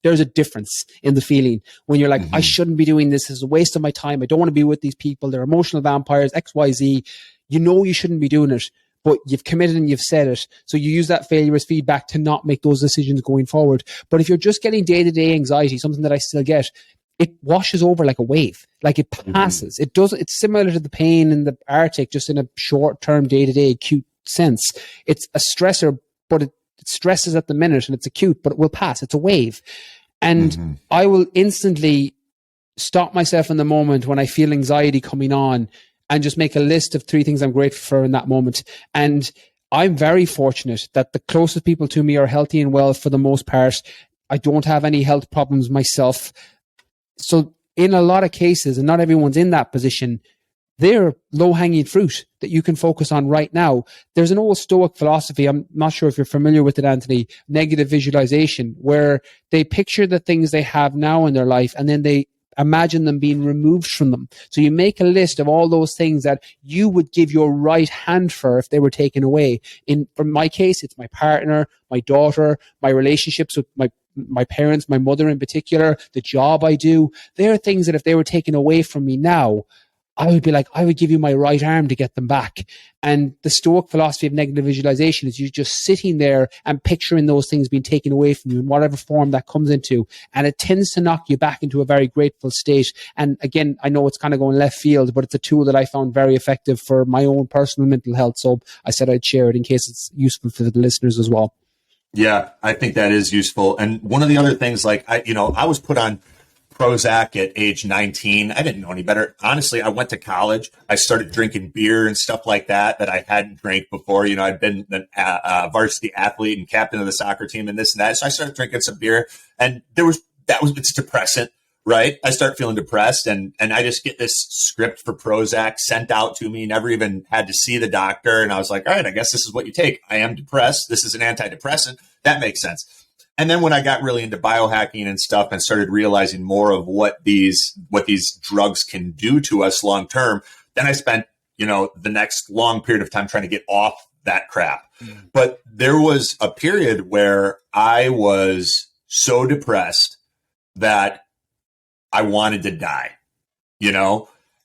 there's a difference in the feeling when you're like, I shouldn't be doing this. This is a waste of my time. I don't want to be with these people. They're emotional vampires, XYZ. You know you shouldn't be doing it, but you've committed and you've said it. So you use that failure as feedback to not make those decisions going forward. But if you're just getting day-to-day anxiety, something that I still get, it washes over like a wave, like it passes. It's similar to the pain in the Arctic, just in a short-term, day-to-day acute sense. It's a stressor, but it stresses at the minute and it's acute, but it will pass. It's a wave. And I will instantly stop myself in the moment when I feel anxiety coming on and just make a list of 3 things I'm grateful for in that moment. And I'm very fortunate that the closest people to me are healthy and well for the most part. I don't have any health problems myself. So in a lot of cases, and not everyone's in that position, they're low-hanging fruit that you can focus on right now. There's an old Stoic philosophy, I'm not sure if you're familiar with it, Anthony, negative visualization, where they picture the things they have now in their life and then they imagine them being removed from them. So you make a list of all those things that you would give your right hand for if they were taken away. For my case, it's my partner, my daughter, my relationships with my parents, my mother in particular, the job I do. There are things that if they were taken away from me now, I would be like, I would give you my right arm to get them back. And the Stoic philosophy of negative visualization is you just sitting there and picturing those things being taken away from you in whatever form that comes into. And it tends to knock you back into a very grateful state. And again, I know it's kind of going left field, but it's a tool that I found very effective for my own personal mental health. So I said I'd share it in case it's useful for the listeners as well. Yeah, I think that is useful. And one of the other things, like, I was put on Prozac at age 19. I didn't know any better. Honestly, I went to college. I started drinking beer and stuff like that I hadn't drank before. I'd been a varsity athlete and captain of the soccer team and this and that. So I started drinking some beer, and it's depressant, right? I start feeling depressed, and I just get this script for Prozac sent out to me, never even had to see the doctor. And I was like, all right, I guess this is what you take. I am depressed. This is an antidepressant. That makes sense. And then when I got really into biohacking and stuff and started realizing more of what these drugs can do to us long term, then I spent, the next long period of time trying to get off that crap. But there was a period where I was so depressed that I wanted to die,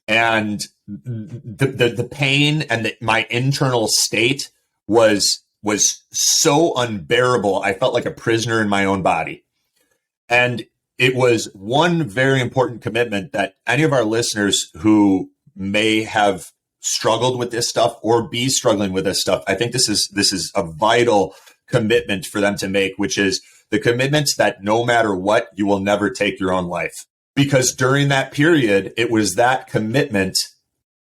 and the pain and my internal state was so unbearable. I felt like a prisoner in my own body. And it was one very important commitment that any of our listeners who may have struggled with this stuff or be struggling with this stuff, I think this is a vital commitment for them to make, which is the commitment that no matter what, you will never take your own life. Because during that period, it was that commitment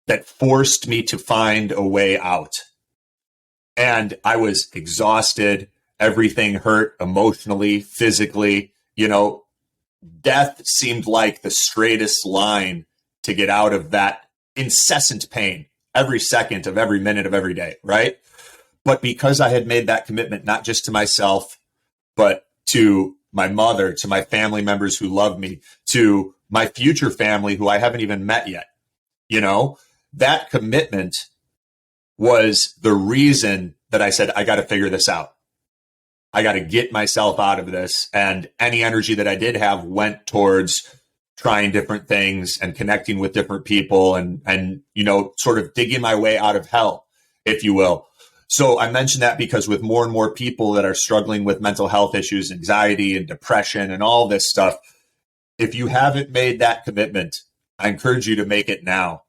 that forced me to find a way out. And I was exhausted. Everything hurt emotionally, physically. Death seemed like the straightest line to get out of that incessant pain every second of every minute of every day, right? But because I had made that commitment, not just to myself, but to my mother, to my family members who love me, to my future family who I haven't even met yet, that commitment was the reason that I said, I got to figure this out. I got to get myself out of this. And any energy that I did have went towards trying different things and connecting with different people and sort of digging my way out of hell, if you will. So I mentioned that because with more and more people that are struggling with mental health issues, anxiety and depression and all this stuff, if you haven't made that commitment, I encourage you to make it now.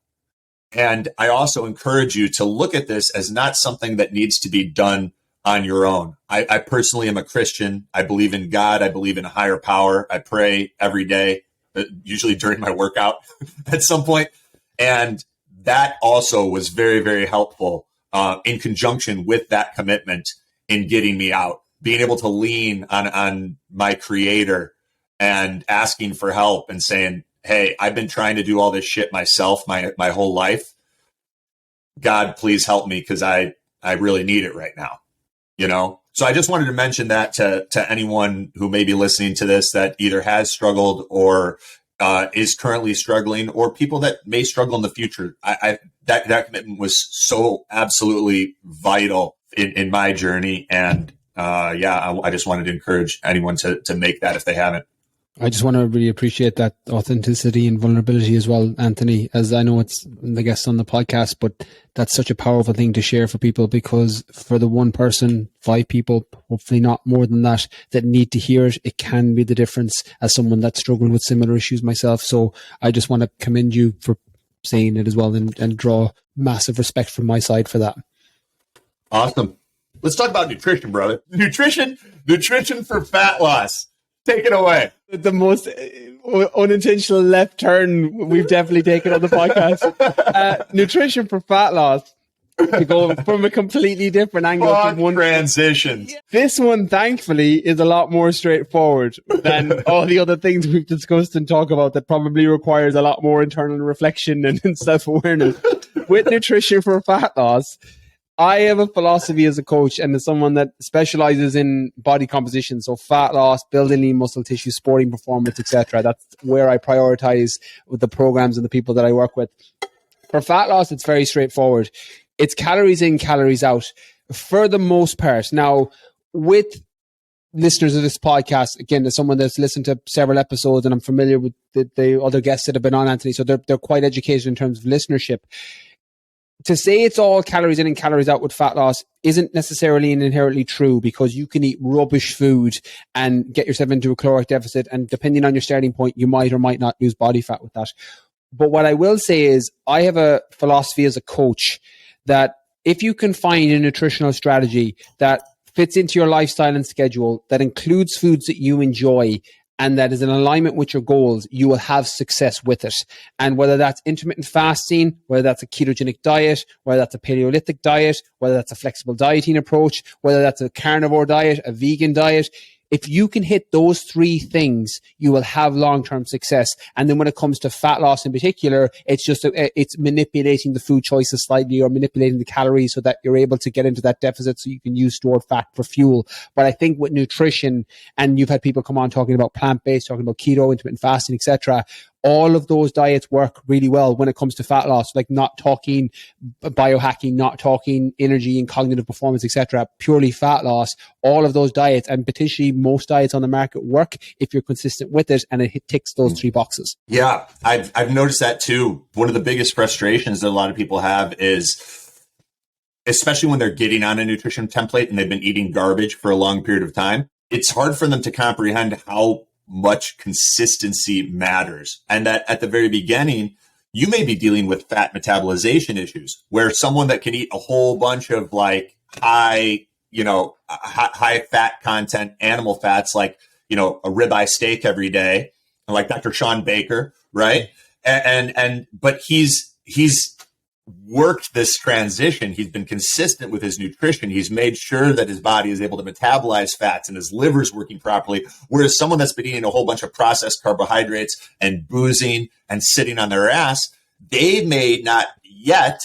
And I also encourage you to look at this as not something that needs to be done on your own. I personally am a Christian. I believe in God. I believe in a higher power. I pray every day, usually during my workout at some point. And that also was very, very helpful in conjunction with that commitment in getting me out, being able to lean on my creator and asking for help and saying, hey, I've been trying to do all this shit myself my whole life. God, please help me because I really need it right now. So I just wanted to mention that to anyone who may be listening to this that either has struggled or is currently struggling, or people that may struggle in the future. That commitment was so absolutely vital in my journey. And I just wanted to encourage anyone to make that if they haven't. I just want to really appreciate that authenticity and vulnerability as well, Anthony, as I know it's the guest on the podcast, but that's such a powerful thing to share for people, because for the one person, 5 people, hopefully not more than that need to hear it, it can be the difference as someone that's struggling with similar issues myself. So I just want to commend you for saying it as well and draw massive respect from my side for that. Awesome. Let's talk about nutrition, brother. Nutrition for fat loss. Take it away. The most unintentional left turn we've definitely taken on the podcast. Nutrition for fat loss. To go from a completely different angle. From one transition. This one, thankfully, is a lot more straightforward than all the other things we've discussed and talk about that probably requires a lot more internal reflection and self-awareness. With nutrition for fat loss, I have a philosophy as a coach and as someone that specializes in body composition, so fat loss, building lean muscle tissue, sporting performance, etc. That's where I prioritize with the programs and the people that I work with. For fat loss, it's very straightforward. It's calories in, calories out for the most part. Now, with listeners of this podcast, again, as someone that's listened to several episodes and I'm familiar with the other guests that have been on, Anthony, so they're quite educated in terms of listenership. To say it's all calories in and calories out with fat loss isn't necessarily and inherently true, because you can eat rubbish food and get yourself into a caloric deficit. And depending on your starting point, you might or might not lose body fat with that. But what I will say is I have a philosophy as a coach that if you can find a nutritional strategy that fits into your lifestyle and schedule, that includes foods that you enjoy, and that is in alignment with your goals, you will have success with it. And whether that's intermittent fasting, whether that's a ketogenic diet, whether that's a Paleolithic diet, whether that's a flexible dieting approach, whether that's a carnivore diet, a vegan diet, if you can hit those 3 things, you will have long-term success. And then when it comes to fat loss in particular, it's manipulating the food choices slightly, or manipulating the calories so that you're able to get into that deficit so you can use stored fat for fuel. But I think with nutrition, and you've had people come on talking about plant-based, talking about keto, intermittent fasting, etc., all of those diets work really well when it comes to fat loss, like not talking biohacking, not talking energy and cognitive performance, etc., purely fat loss. All of those diets, and potentially most diets on the market, work if you're consistent with it and it ticks those 3 boxes. Yeah, I've noticed that too. One of the biggest frustrations that a lot of people have is, especially when they're getting on a nutrition template and they've been eating garbage for a long period of time, it's hard for them to comprehend how much consistency matters. And that at the very beginning, you may be dealing with fat metabolization issues, where someone that can eat a whole bunch of like high fat content animal fats, like, a ribeye steak every day, like Dr. Sean Baker, right? But he's worked this transition. He's been consistent with his nutrition. He's made sure that his body is able to metabolize fats and his liver's working properly. Whereas someone that's been eating a whole bunch of processed carbohydrates and boozing and sitting on their ass, they may not yet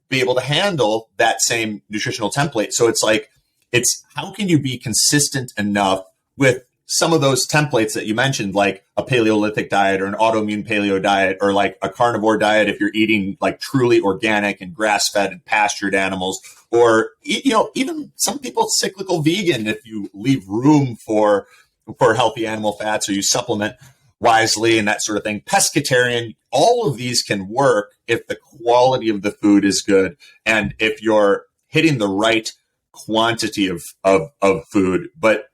be able to handle that same nutritional template. So it's how can you be consistent enough with some of those templates that you mentioned, like a Paleolithic diet or an autoimmune paleo diet, or like a carnivore diet if you're eating like truly organic and grass-fed and pastured animals, or, even some people cyclical vegan if you leave room for healthy animal fats or you supplement wisely and that sort of thing. Pescatarian, all of these can work if the quality of the food is good and if you're hitting the right quantity of food. But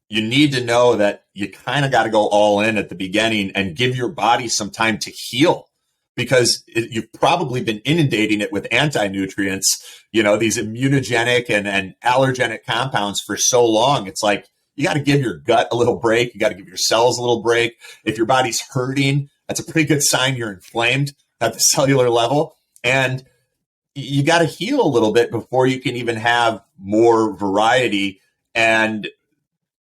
you need to know that you kind of got to go all in at the beginning and give your body some time to heal, because you've probably been inundating it with anti-nutrients, these immunogenic and allergenic compounds for so long. It's like, you got to give your gut a little break. You got to give your cells a little break. If your body's hurting, that's a pretty good sign you're inflamed at the cellular level. And you got to heal a little bit before you can even have more variety. And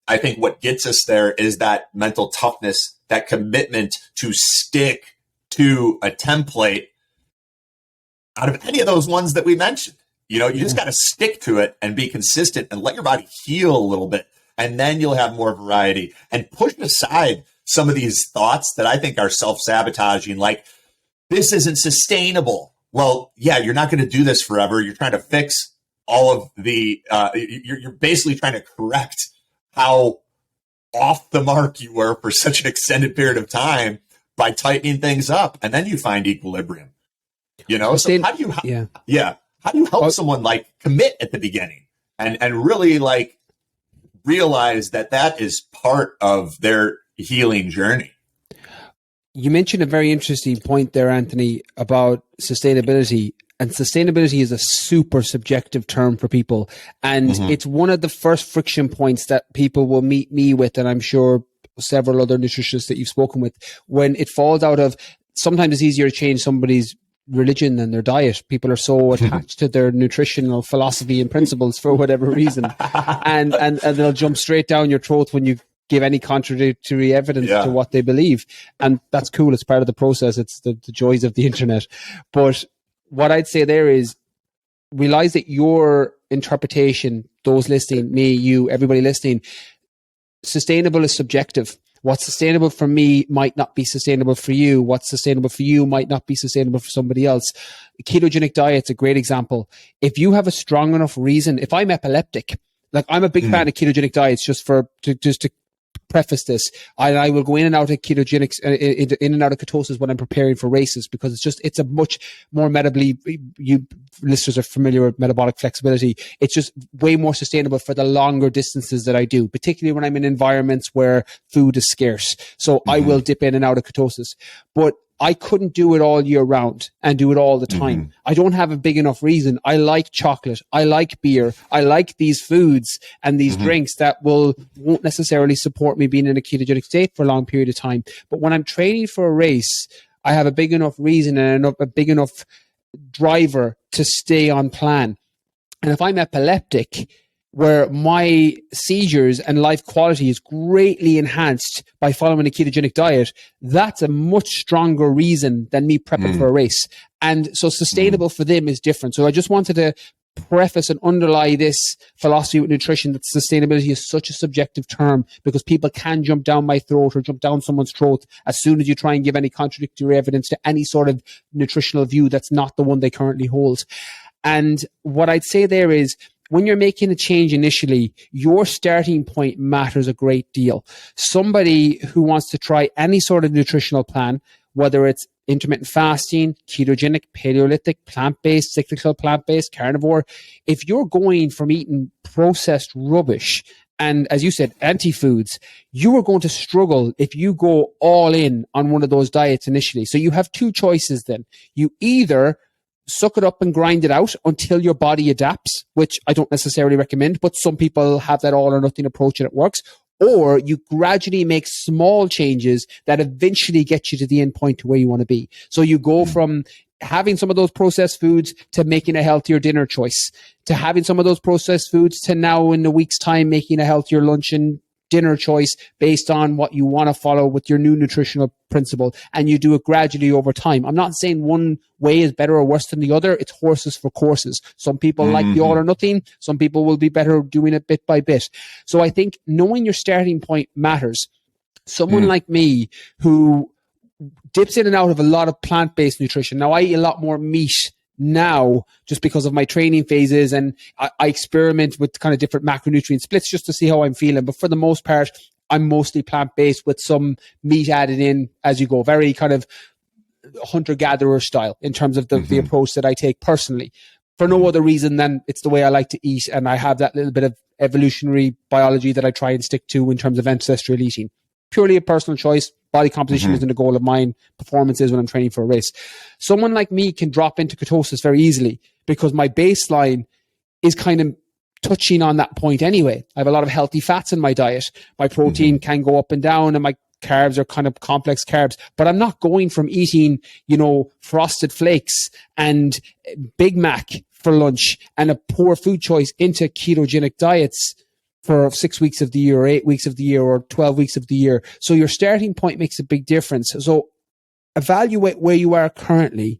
I think what gets us there is that mental toughness, that commitment to stick to a template out of any of those ones that we mentioned. You just got to stick to it and be consistent and let your body heal a little bit. And then you'll have more variety, and push aside some of these thoughts that I think are self-sabotaging, like, this isn't sustainable. Well, yeah, you're not going to do this forever. You're trying to fix all of the, you're basically trying to correct how off the mark you were for such an extended period of time by tightening things up, and then you find equilibrium. So how do you help someone like commit at the beginning and really like realize that is part of their healing journey? You mentioned a very interesting point there, Anthony, about sustainability. And sustainability is a super subjective term for people. And it's one of the first friction points that people will meet me with, and I'm sure several other nutritionists that you've spoken with, when it falls out of, sometimes it's easier to change somebody's religion than their diet. People are so attached to their nutritional philosophy and principles for whatever reason. and they'll jump straight down your throat when you give any contradictory evidence to what they believe. And that's cool. It's part of the process. It's the joys of the internet. But what I'd say there is, realize that your interpretation, those listening, me, you, everybody listening, sustainable is subjective. What's sustainable for me might not be sustainable for you. What's sustainable for you might not be sustainable for somebody else. A ketogenic diet's a great example. If you have a strong enough reason, if I'm epileptic, like, I'm a big fan of ketogenic diets, just to preface this, I will go in and out of ketogenics, in and out of ketosis when I'm preparing for races, because it's a much more you listeners are familiar with metabolic flexibility. It's just way more sustainable for the longer distances that I do, particularly when I'm in environments where food is scarce. So I will dip in and out of ketosis, but I couldn't do it all year round and do it all the time. I don't have a big enough reason. I like chocolate. I like beer. I like these foods and these drinks that won't necessarily support me being in a ketogenic state for a long period of time. But when I'm training for a race, I have a big enough reason and a big enough driver to stay on plan. And if I'm epileptic, where my seizures and life quality is greatly enhanced by following a ketogenic diet, that's a much stronger reason than me prepping for a race. And so sustainable for them is different. So I just wanted to preface and underlie this philosophy with nutrition, that sustainability is such a subjective term, because people can jump down my throat or jump down someone's throat as soon as you try and give any contradictory evidence to any sort of nutritional view that's not the one they currently hold. And what I'd say there is, when you're making a change initially, your starting point matters a great deal. Somebody who wants to try any sort of nutritional plan, whether it's intermittent fasting, ketogenic, Paleolithic, plant-based, cyclical plant-based, carnivore, if you're going from eating processed rubbish and as you said, anti-foods, you are going to struggle if you go all in on one of those diets initially. So you have two choices then. You either suck it up and grind it out until your body adapts, which I don't necessarily recommend, but some people have that all or nothing approach and it works. Or you gradually make small changes that eventually get you to the end point to where you want to be. So you go from having some of those processed foods to making a healthier dinner choice, to having some of those processed foods to now in a week's time making a healthier lunch and dinner choice based on what you want to follow with your new nutritional principle. And you do it gradually over time. I'm not saying one way is better or worse than the other. It's horses for courses. Some people like the all or nothing. Some people will be better doing it bit by bit. So I think knowing your starting point matters. Someone like me who dips in and out of a lot of plant-based nutrition. Now I eat a lot more meat now just because of my training phases, and I experiment with kind of different macronutrient splits just to see how I'm feeling. But for the most part, I'm mostly plant-based with some meat added in as you go. Very kind of hunter-gatherer style in terms of the approach that I take personally. For no other reason than it's the way I like to eat, and I have that little bit of evolutionary biology that I try and stick to in terms of ancestral eating. Purely a personal choice. Body composition isn't a goal of mine. Performance is when I'm training for a race. Someone like me can drop into ketosis very easily because my baseline is kind of touching on that point anyway. I have a lot of healthy fats in my diet. My protein can go up and down, and my carbs are kind of complex carbs. But I'm not going from eating, Frosted Flakes and Big Mac for lunch and a poor food choice into ketogenic diets for 6 weeks of the year or 8 weeks of the year or 12 weeks of the year. So your starting point makes a big difference. So evaluate where you are currently,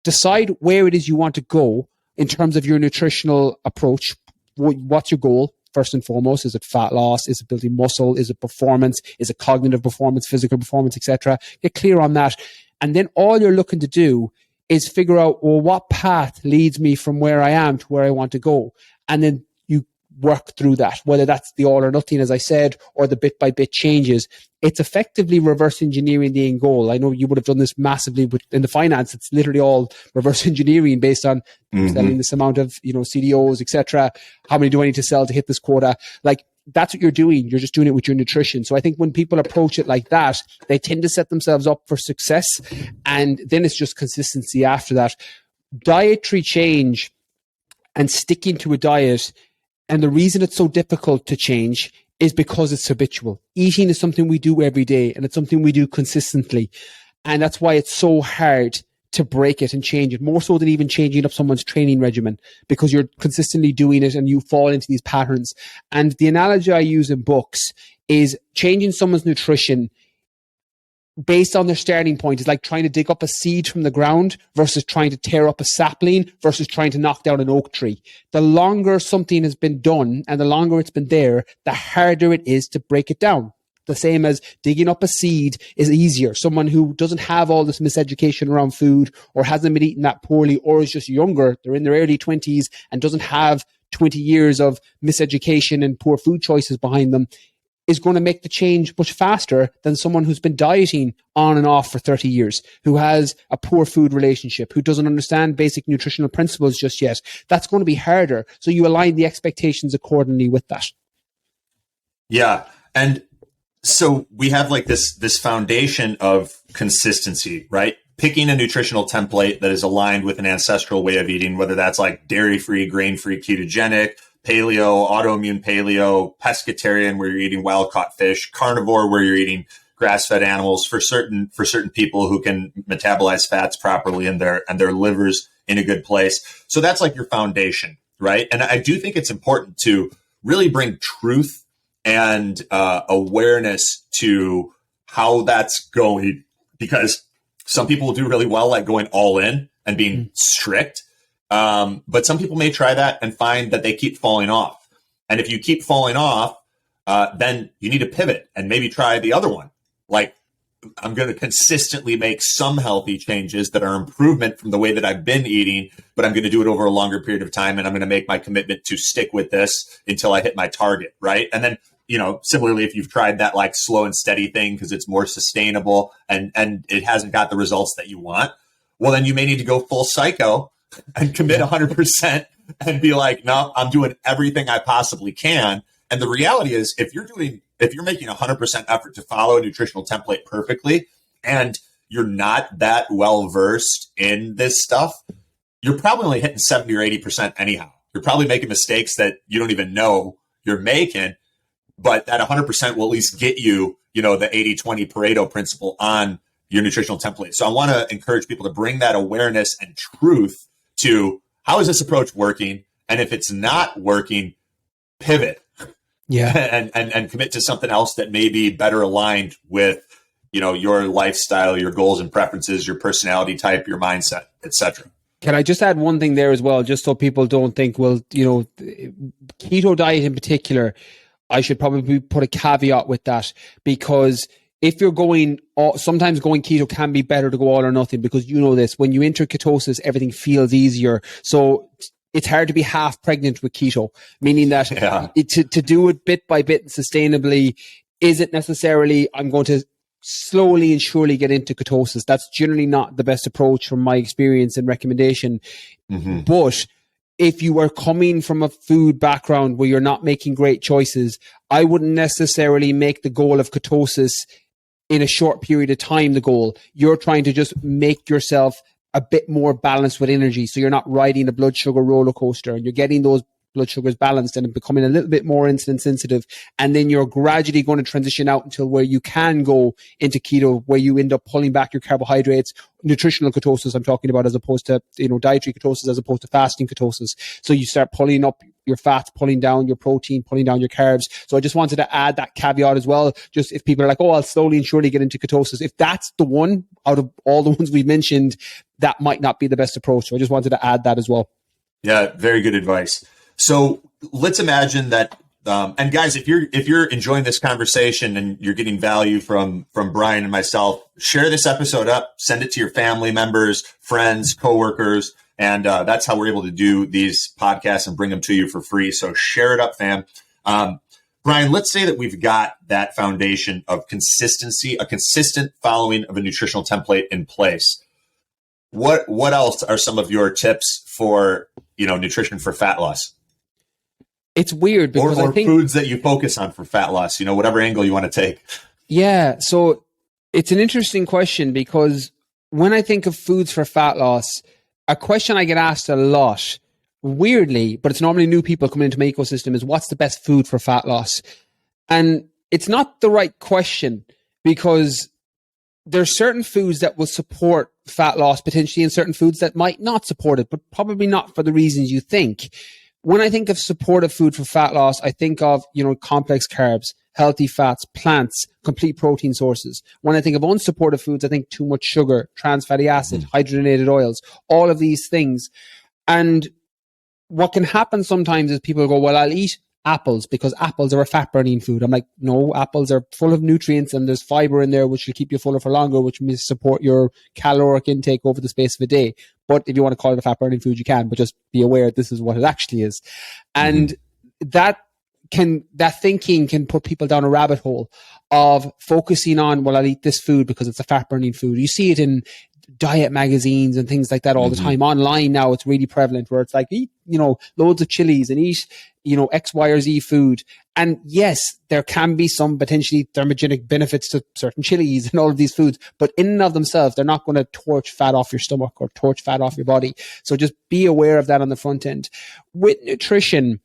decide where it is you want to go in terms of your nutritional approach. What's your goal? First and foremost, is it fat loss? Is it building muscle? Is it performance? Is it cognitive performance, physical performance, etc.? Get clear on that. And then all you're looking to do is figure out, well, what path leads me from where I am to where I want to go? And then work through that, whether that's the all or nothing, as I said, or the bit by bit changes. It's effectively reverse engineering the end goal. I know you would have done this massively in the finance. It's literally all reverse engineering based on selling this amount of, CDOs, etc. How many do I need to sell to hit this quota? Like, that's what you're doing. You're just doing it with your nutrition. So I think when people approach it like that, they tend to set themselves up for success. And then it's just consistency after that. Dietary change and sticking to a diet, and the reason it's so difficult to change is because it's habitual. Eating is something we do every day, and it's something we do consistently. And that's why it's so hard to break it and change it, more so than even changing up someone's training regimen, because you're consistently doing it and you fall into these patterns. And the analogy I use in books is changing someone's nutrition based on their starting point is like trying to dig up a seed from the ground versus trying to tear up a sapling versus trying to knock down an oak tree. The longer something has been done and the longer it's been there, the harder it is to break it down. The same as digging up a seed is easier. Someone who doesn't have all this miseducation around food or hasn't been eating that poorly or is just younger, they're in their early 20s and doesn't have 20 years of miseducation and poor food choices behind them, is going to make the change much faster than someone who's been dieting on and off for 30 years, who has a poor food relationship, who doesn't understand basic nutritional principles just yet. That's going to be harder. So you align the expectations accordingly with that. Yeah. And so we have like this foundation of consistency, right? Picking a nutritional template that is aligned with an ancestral way of eating, whether that's like dairy-free, grain-free, ketogenic, paleo, autoimmune paleo, pescatarian, where you're eating wild-caught fish, carnivore, where you're eating grass-fed animals for certain people who can metabolize fats properly and their livers in a good place. So that's like your foundation, right? And I do think it's important to really bring truth and awareness to how that's going, because some people will do really well at going all in and being strict. But some people may try that and find that they keep falling off. And if you keep falling off, then you need to pivot and maybe try the other one. Like, I'm going to consistently make some healthy changes that are improvement from the way that I've been eating, but I'm going to do it over a longer period of time. And I'm going to make my commitment to stick with this until I hit my target. Right. And then, similarly, if you've tried that like slow and steady thing because it's more sustainable and it hasn't got the results that you want, well, then you may need to go full psycho and commit 100% and be like, no, I'm doing everything I possibly can. And the reality is, if you're making 100% effort to follow a nutritional template perfectly, and you're not that well versed in this stuff, you're probably only hitting 70 or 80% anyhow. You're probably making mistakes that you don't even know you're making, but that 100% will at least get you, the 80-20 Pareto principle on your nutritional template. So I want to encourage people to bring that awareness and truth to, how is this approach working? And if it's not working, pivot. Yeah. and commit to something else that may be better aligned with, your lifestyle, your goals and preferences, your personality type, your mindset, etc. Can I just add one thing there as well, just so people don't think, well, keto diet in particular, I should probably put a caveat with that, because if you're sometimes going keto can be better to go all or nothing, because this, when you enter ketosis, everything feels easier. So it's hard to be half pregnant with keto, meaning that to do it bit by bit and sustainably isn't necessarily, I'm going to slowly and surely get into ketosis. That's generally not the best approach from my experience and recommendation. Mm-hmm. But if you are coming from a food background where you're not making great choices, I wouldn't necessarily make the goal of ketosis in a short period of time the goal. You're trying to just make yourself a bit more balanced with energy, so you're not riding a blood sugar roller coaster, and you're getting those blood sugars balanced and becoming a little bit more insulin sensitive. And then you're gradually going to transition out until where you can go into keto, where you end up pulling back your carbohydrates, nutritional ketosis I'm talking about, as opposed to, dietary ketosis, as opposed to fasting ketosis. So you start pulling up your fats, pulling down your protein, pulling down your carbs. So I just wanted to add that caveat as well. Just if people are like, I'll slowly and surely get into ketosis. If that's the one out of all the ones we mentioned, that might not be the best approach. So I just wanted to add that as well. Yeah, very good advice. So let's imagine that, and guys, if you're enjoying this conversation and you're getting value from Brian and myself, share this episode up, send it to your family members, friends, coworkers, and that's how we're able to do these podcasts and bring them to you for free. So share it up, fam. Brian, let's say that we've got that foundation of consistency, a consistent following of a nutritional template in place. What else are some of your tips for, nutrition for fat loss? It's weird because or I think foods that you focus on for fat loss, whatever angle you want to take. Yeah. So it's an interesting question, because when I think of foods for fat loss, a question I get asked a lot, weirdly, but it's normally new people coming into my ecosystem, is what's the best food for fat loss? And it's not the right question, because there's certain foods that will support fat loss potentially, and certain foods that might not support it, but probably not for the reasons you think. When I think of supportive food for fat loss, I think of, complex carbs, healthy fats, plants, complete protein sources. When I think of unsupportive foods, I think too much sugar, trans fatty acid, hydrogenated oils, all of these things. And what can happen sometimes is people go, well, I'll eat apples because apples are a fat burning food. I'm like, no, apples are full of nutrients and there's fiber in there, which will keep you fuller for longer, which will support your caloric intake over the space of a day. But if you want to call it a fat burning food, you can, but just be aware this is what it actually is. And that thinking can put people down a rabbit hole of focusing on, well, I'll eat this food because it's a fat burning food. You see it in diet magazines and things like that all the time. Online now, it's really prevalent, where it's like, eat, loads of chilies and eat, X, Y, or Z food. And yes, there can be some potentially thermogenic benefits to certain chilies and all of these foods, but in and of themselves, they're not going to torch fat off your stomach or torch fat off your body. So just be aware of that on the front end. With nutrition,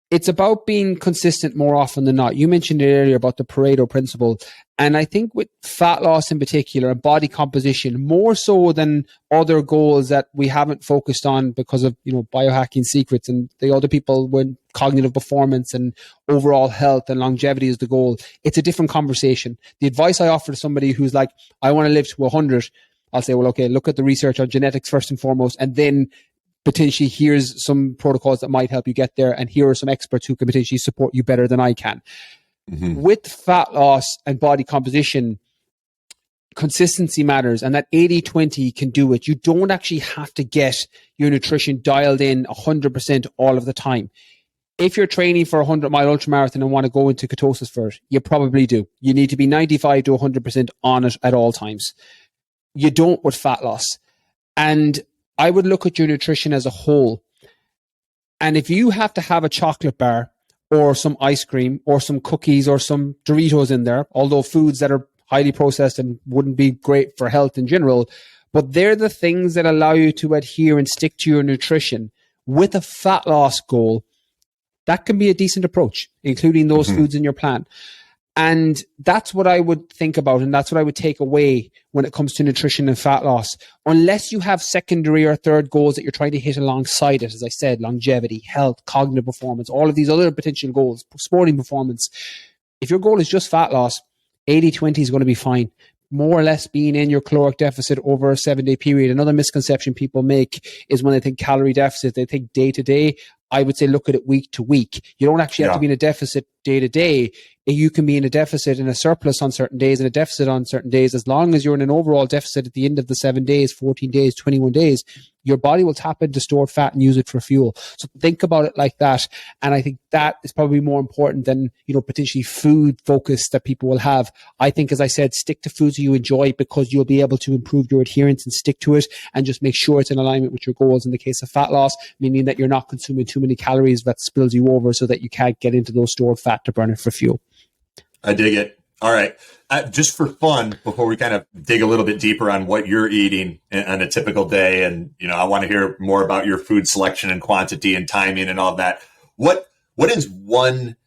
it's about being consistent more often than not. You mentioned it earlier about the Pareto principle. And I think with fat loss in particular and body composition, more so than other goals that we haven't focused on because of, biohacking secrets and the other people when cognitive performance and overall health and longevity is the goal, it's a different conversation. The advice I offer to somebody who's like, I want to live to 100, I'll say, well, okay, look at the research on genetics first and foremost, and then potentially here's some protocols that might help you get there, and here are some experts who can potentially support you better than I can. With fat loss and body composition, consistency matters, and that 80-20 can do it. You don't actually have to get your nutrition dialed in 100% all of the time. If you're training for a 100-mile ultramarathon and want to go into ketosis for it, you probably do. You need to be 95 to 100% on it at all times. You don't with fat loss. And I would look at your nutrition as a whole. And if you have to have a chocolate bar or some ice cream or some cookies or some Doritos in there, although foods that are highly processed and wouldn't be great for health in general. But they're the things that allow you to adhere and stick to your nutrition with a fat loss goal. That can be a decent approach, including those foods in your plan. And that's what I would think about. And that's what I would take away when it comes to nutrition and fat loss. Unless you have secondary or third goals that you're trying to hit alongside it, as I said, longevity, health, cognitive performance, all of these other potential goals, sporting performance. If your goal is just fat loss, 80-20 is going to be fine. More or less being in your caloric deficit over a 7-day period. Another misconception people make is when they think calorie deficit, they think day to day. I would say look at it week to week. You don't actually have to be in a deficit day to day. You can be in a deficit and a surplus on certain days and a deficit on certain days. As long as you're in an overall deficit at the end of the 7 days, 14 days, 21 days, your body will tap into stored fat and use it for fuel. So think about it like that. And I think that is probably more important than, potentially food focus that people will have. I think, as I said, stick to foods you enjoy because you'll be able to improve your adherence and stick to it, and just make sure it's in alignment with your goals. In the case of fat loss, meaning that you're not consuming too many calories that spills you over so that you can't get into those stored fat to burn it for fuel. I dig it. All right. Just for fun, before we kind of dig a little bit deeper on what you're eating on a typical day, and I want to hear more about your food selection and quantity and timing and all that. What is one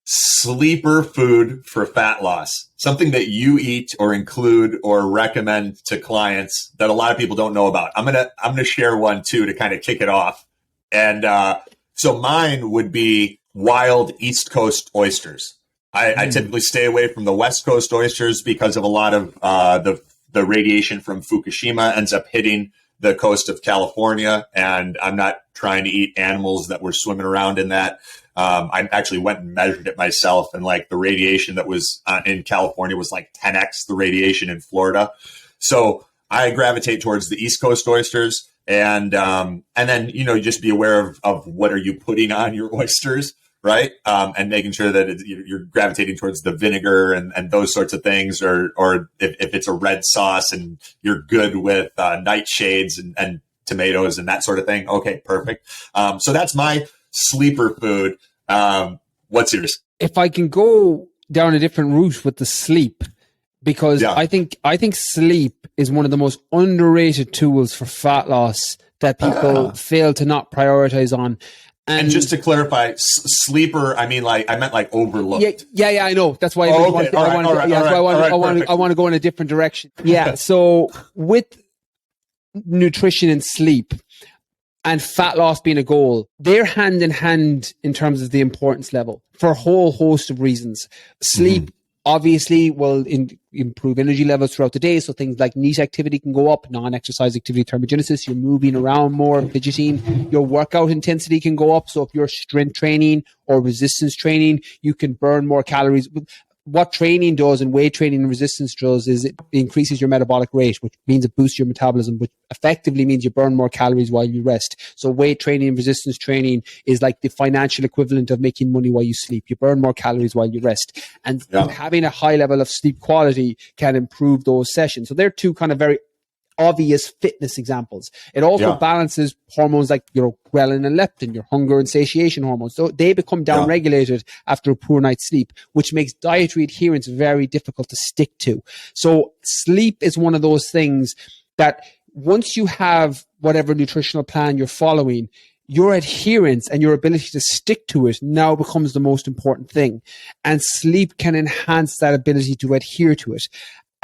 sleeper food for fat loss? Something that you eat or include or recommend to clients that a lot of people don't know about. I'm gonna share one too to kind of kick it off. And so mine would be wild East Coast oysters. I typically stay away from the West Coast oysters because of a lot of the radiation from Fukushima ends up hitting the coast of California, and I'm not trying to eat animals that were swimming around in that. I actually went and measured it myself, and like the radiation that was in California was like 10x the radiation in Florida. So I gravitate towards the East Coast oysters, and then just be aware of what are you putting on your oysters. Right. And making sure that you're gravitating towards the vinegar and those sorts of things, or if it's a red sauce and you're good with nightshades and tomatoes and that sort of thing. Okay, perfect. So that's my sleeper food. What's yours? If I can go down a different route with the sleep, because I think sleep is one of the most underrated tools for fat loss that people fail to not prioritize on. And just to clarify, sleeper, I meant like overlooked. Yeah, I know. That's why I want to go in a different direction. Yeah. So with nutrition and sleep and fat loss being a goal, they're hand in hand in terms of the importance level for a whole host of reasons. Sleep obviously will improve energy levels throughout the day. So things like NEAT activity can go up, non-exercise activity thermogenesis, you're moving around more, fidgeting, your workout intensity can go up. So if you're strength training or resistance training, you can burn more calories. What training does and weight training and resistance does is it increases your metabolic rate, which means it boosts your metabolism, which effectively means you burn more calories while you rest. So weight training and resistance training is like the financial equivalent of making money while you sleep. You burn more calories while you rest. And having a high level of sleep quality can improve those sessions. So they're two kind of very obvious fitness examples. It also balances hormones like ghrelin and leptin, your hunger and satiation hormones. So they become down-regulated after a poor night's sleep, which makes dietary adherence very difficult to stick to. So sleep is one of those things that once you have whatever nutritional plan you're following, your adherence and your ability to stick to it now becomes the most important thing. And sleep can enhance that ability to adhere to it.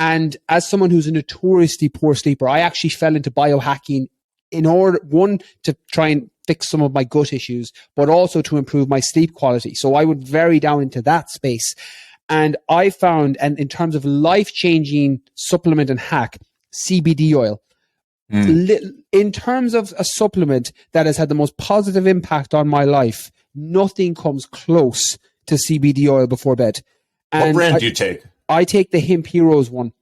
And as someone who's a notoriously poor sleeper, I actually fell into biohacking in order, one, to try and fix some of my gut issues, but also to improve my sleep quality. So I would vary down into that space. And I found, and in terms of life-changing supplement and hack, CBD oil. In terms of a supplement that has had the most positive impact on my life, nothing comes close to CBD oil before bed. And what brand do you take? I take the Hemp Heroes one.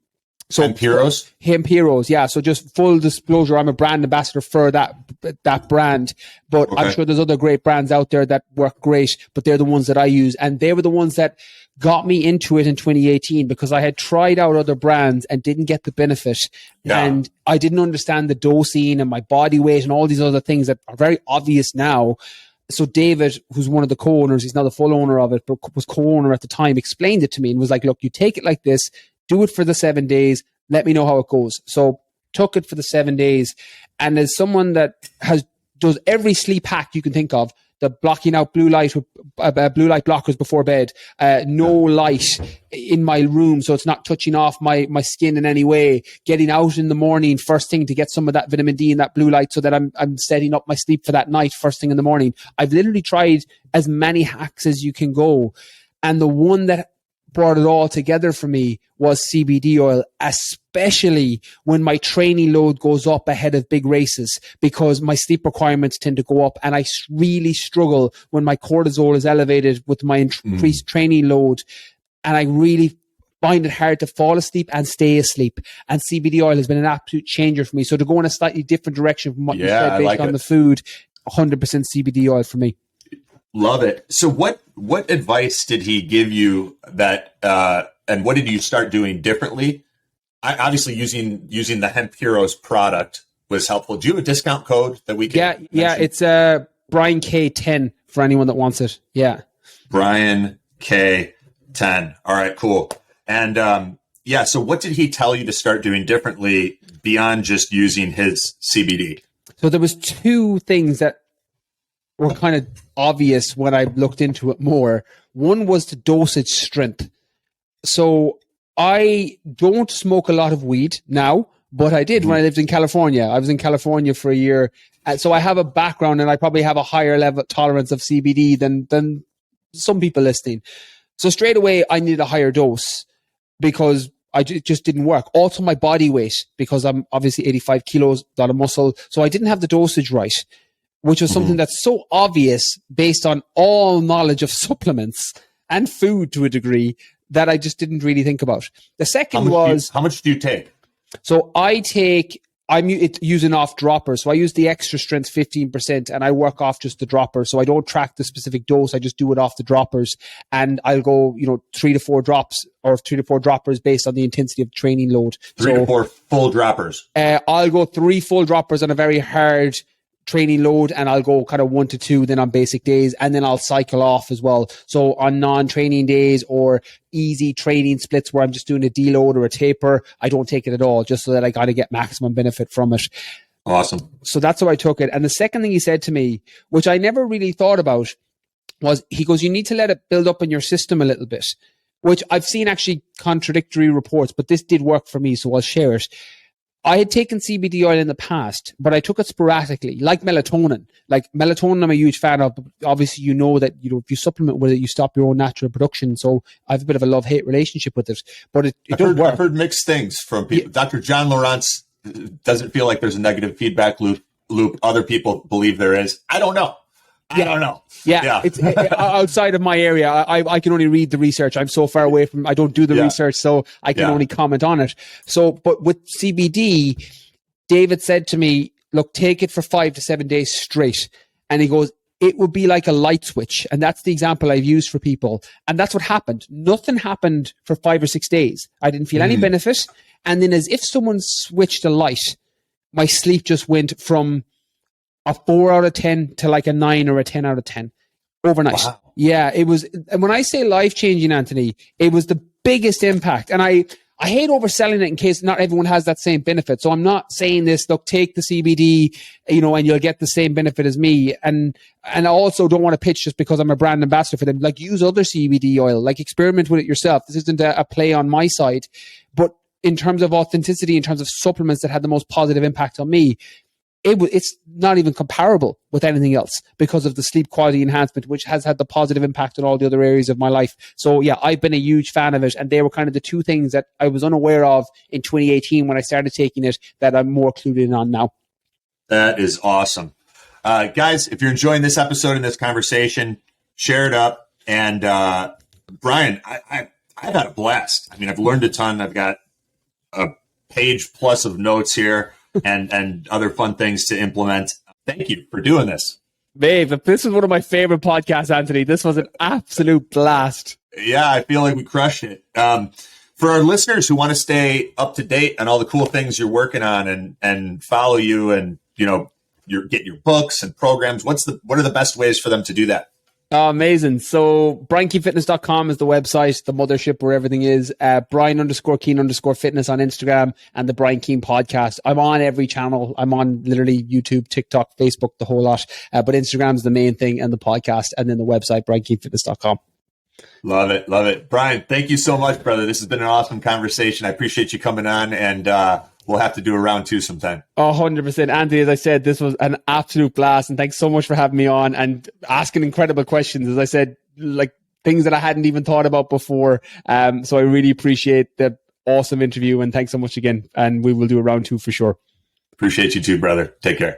So Hemp Heroes? Hemp Heroes, yeah. So just full disclosure, I'm a brand ambassador for that brand. But I'm sure there's other great brands out there that work great, but they're the ones that I use. And they were the ones that got me into it in 2018 because I had tried out other brands and didn't get the benefit. Yeah. And I didn't understand the dosing and my body weight and all these other things that are very obvious now. So David, who's one of the co-owners, he's now the full owner of it, but was co-owner at the time, explained it to me and was like, look, you take it like this, do it for the 7 days, let me know how it goes. So took it for the 7 days. And as someone that does every sleep hack you can think of, the blocking out blue light blockers before bed, no light in my room so it's not touching off my skin in any way, getting out in the morning first thing to get some of that vitamin D and that blue light so that I'm setting up my sleep for that night first thing in the morning. I've literally tried as many hacks as you can go. And the one that brought it all together for me was CBD oil, especially when my training load goes up ahead of big races, because my sleep requirements tend to go up and I really struggle when my cortisol is elevated with my increased training load, and I really find it hard to fall asleep and stay asleep. And CBD oil has been an absolute changer for me. So to go in a slightly different direction from what you said based on the food, 100% CBD oil for me. Love it. So what advice did he give you that, and what did you start doing differently? Obviously using the Hemp Heroes product was helpful. Do you have a discount code that we can mention? It's Brian K10 for anyone that wants it. Yeah. Brian K10. All right, cool. And so what did he tell you to start doing differently beyond just using his CBD? So there was two things that were kind of obvious when I looked into it more. One was the dosage strength. So I don't smoke a lot of weed now, but I did when I lived in California. I was in California for a year. So I have a background and I probably have a higher level tolerance of CBD than some people listening. So straight away, I needed a higher dose because it just didn't work. Also my body weight, because I'm obviously 85 kilos, a lot of muscle. So I didn't have the dosage right, which was something that's so obvious based on all knowledge of supplements and food to a degree that I just didn't really think about. The second was... How much do you take? So I'm using off droppers. So I use the extra strength 15% and I work off just the dropper. So I don't track the specific dose. I just do it off the droppers, and I'll go, 3 to 4 drops or 3 to 4 droppers based on the intensity of training load. 3 to 4 full droppers. I'll go 3 full droppers on a very hard training load, and I'll go kind of 1 to 2 then on basic days, and then I'll cycle off as well. So on non-training days or easy training splits where I'm just doing a deload or a taper, I don't take it at all, just so that I got to get maximum benefit from it. Awesome. So that's how I took it. And the second thing he said to me, which I never really thought about, was he goes, you need to let it build up in your system a little bit, which I've seen actually contradictory reports, but this did work for me, so I'll share it. I had taken CBD oil in the past, but I took it sporadically, like melatonin. Like melatonin, I'm a huge fan of. Obviously, you know that if you supplement with it, you stop your own natural production. So I have a bit of a love-hate relationship with it. But it does work. I've heard mixed things from people. Yeah. Dr. John Lawrence doesn't feel like there's a negative feedback loop. Other people believe there is. I don't know. I don't know. Yeah. It's outside of my area. I can only read the research. I'm so far away from, I don't do the research, so I can only comment on it. So, but with CBD, David said to me, look, take it for 5 to 7 days straight. And he goes, it would be like a light switch. And that's the example I've used for people. And that's what happened. Nothing happened for 5 or 6 days. I didn't feel any benefit. And then as if someone switched a light, my sleep just went from a 4 out of 10 to like a 9 or a 10 out of 10 overnight. Wow. Yeah, it was. And when I say life-changing, Anthony, it was the biggest impact. And I hate overselling it in case not everyone has that same benefit. So I'm not saying this, look, take the CBD, and you'll get the same benefit as me. And I also don't want to pitch just because I'm a brand ambassador for them. Like, use other CBD oil, like experiment with it yourself. This isn't a play on my side. But in terms of authenticity, in terms of supplements that had the most positive impact on me, it's not even comparable with anything else because of the sleep quality enhancement, which has had the positive impact on all the other areas of my life. So yeah, I've been a huge fan of it. And they were kind of the two things that I was unaware of in 2018 when I started taking it that I'm more clued in on now. That is awesome. Guys, if you're enjoying this episode and this conversation, share it up. And Brian, I've had a blast. I mean, I've learned a ton. I've got a page plus of notes here. and other fun things to implement. Thank you for doing this. Babe, this was one of my favorite podcasts, Anthony. This was an absolute blast. Yeah, I feel like we crushed it. For our listeners who want to stay up to date on all the cool things you're working on and follow you and, get your books and programs? What are the best ways for them to do that? Oh, amazing. So BrianKeaneFitness.com is the website, the mothership where everything is. Brian_Keane_fitness on Instagram, and the Brian Keane podcast. I'm on every channel. I'm on literally YouTube, TikTok, Facebook, the whole lot. But Instagram's the main thing, and the podcast, and then the website, BrianKeaneFitness.com. Love it. Love it. Brian, thank you so much, brother. This has been an awesome conversation. I appreciate you coming on, and we'll have to do a round 2 sometime. 100%. Anthony, as I said, this was an absolute blast, and thanks so much for having me on and asking incredible questions. As I said, like things that I hadn't even thought about before. So I really appreciate the awesome interview, and thanks so much again. And we will do a round 2 for sure. Appreciate you too, brother. Take care.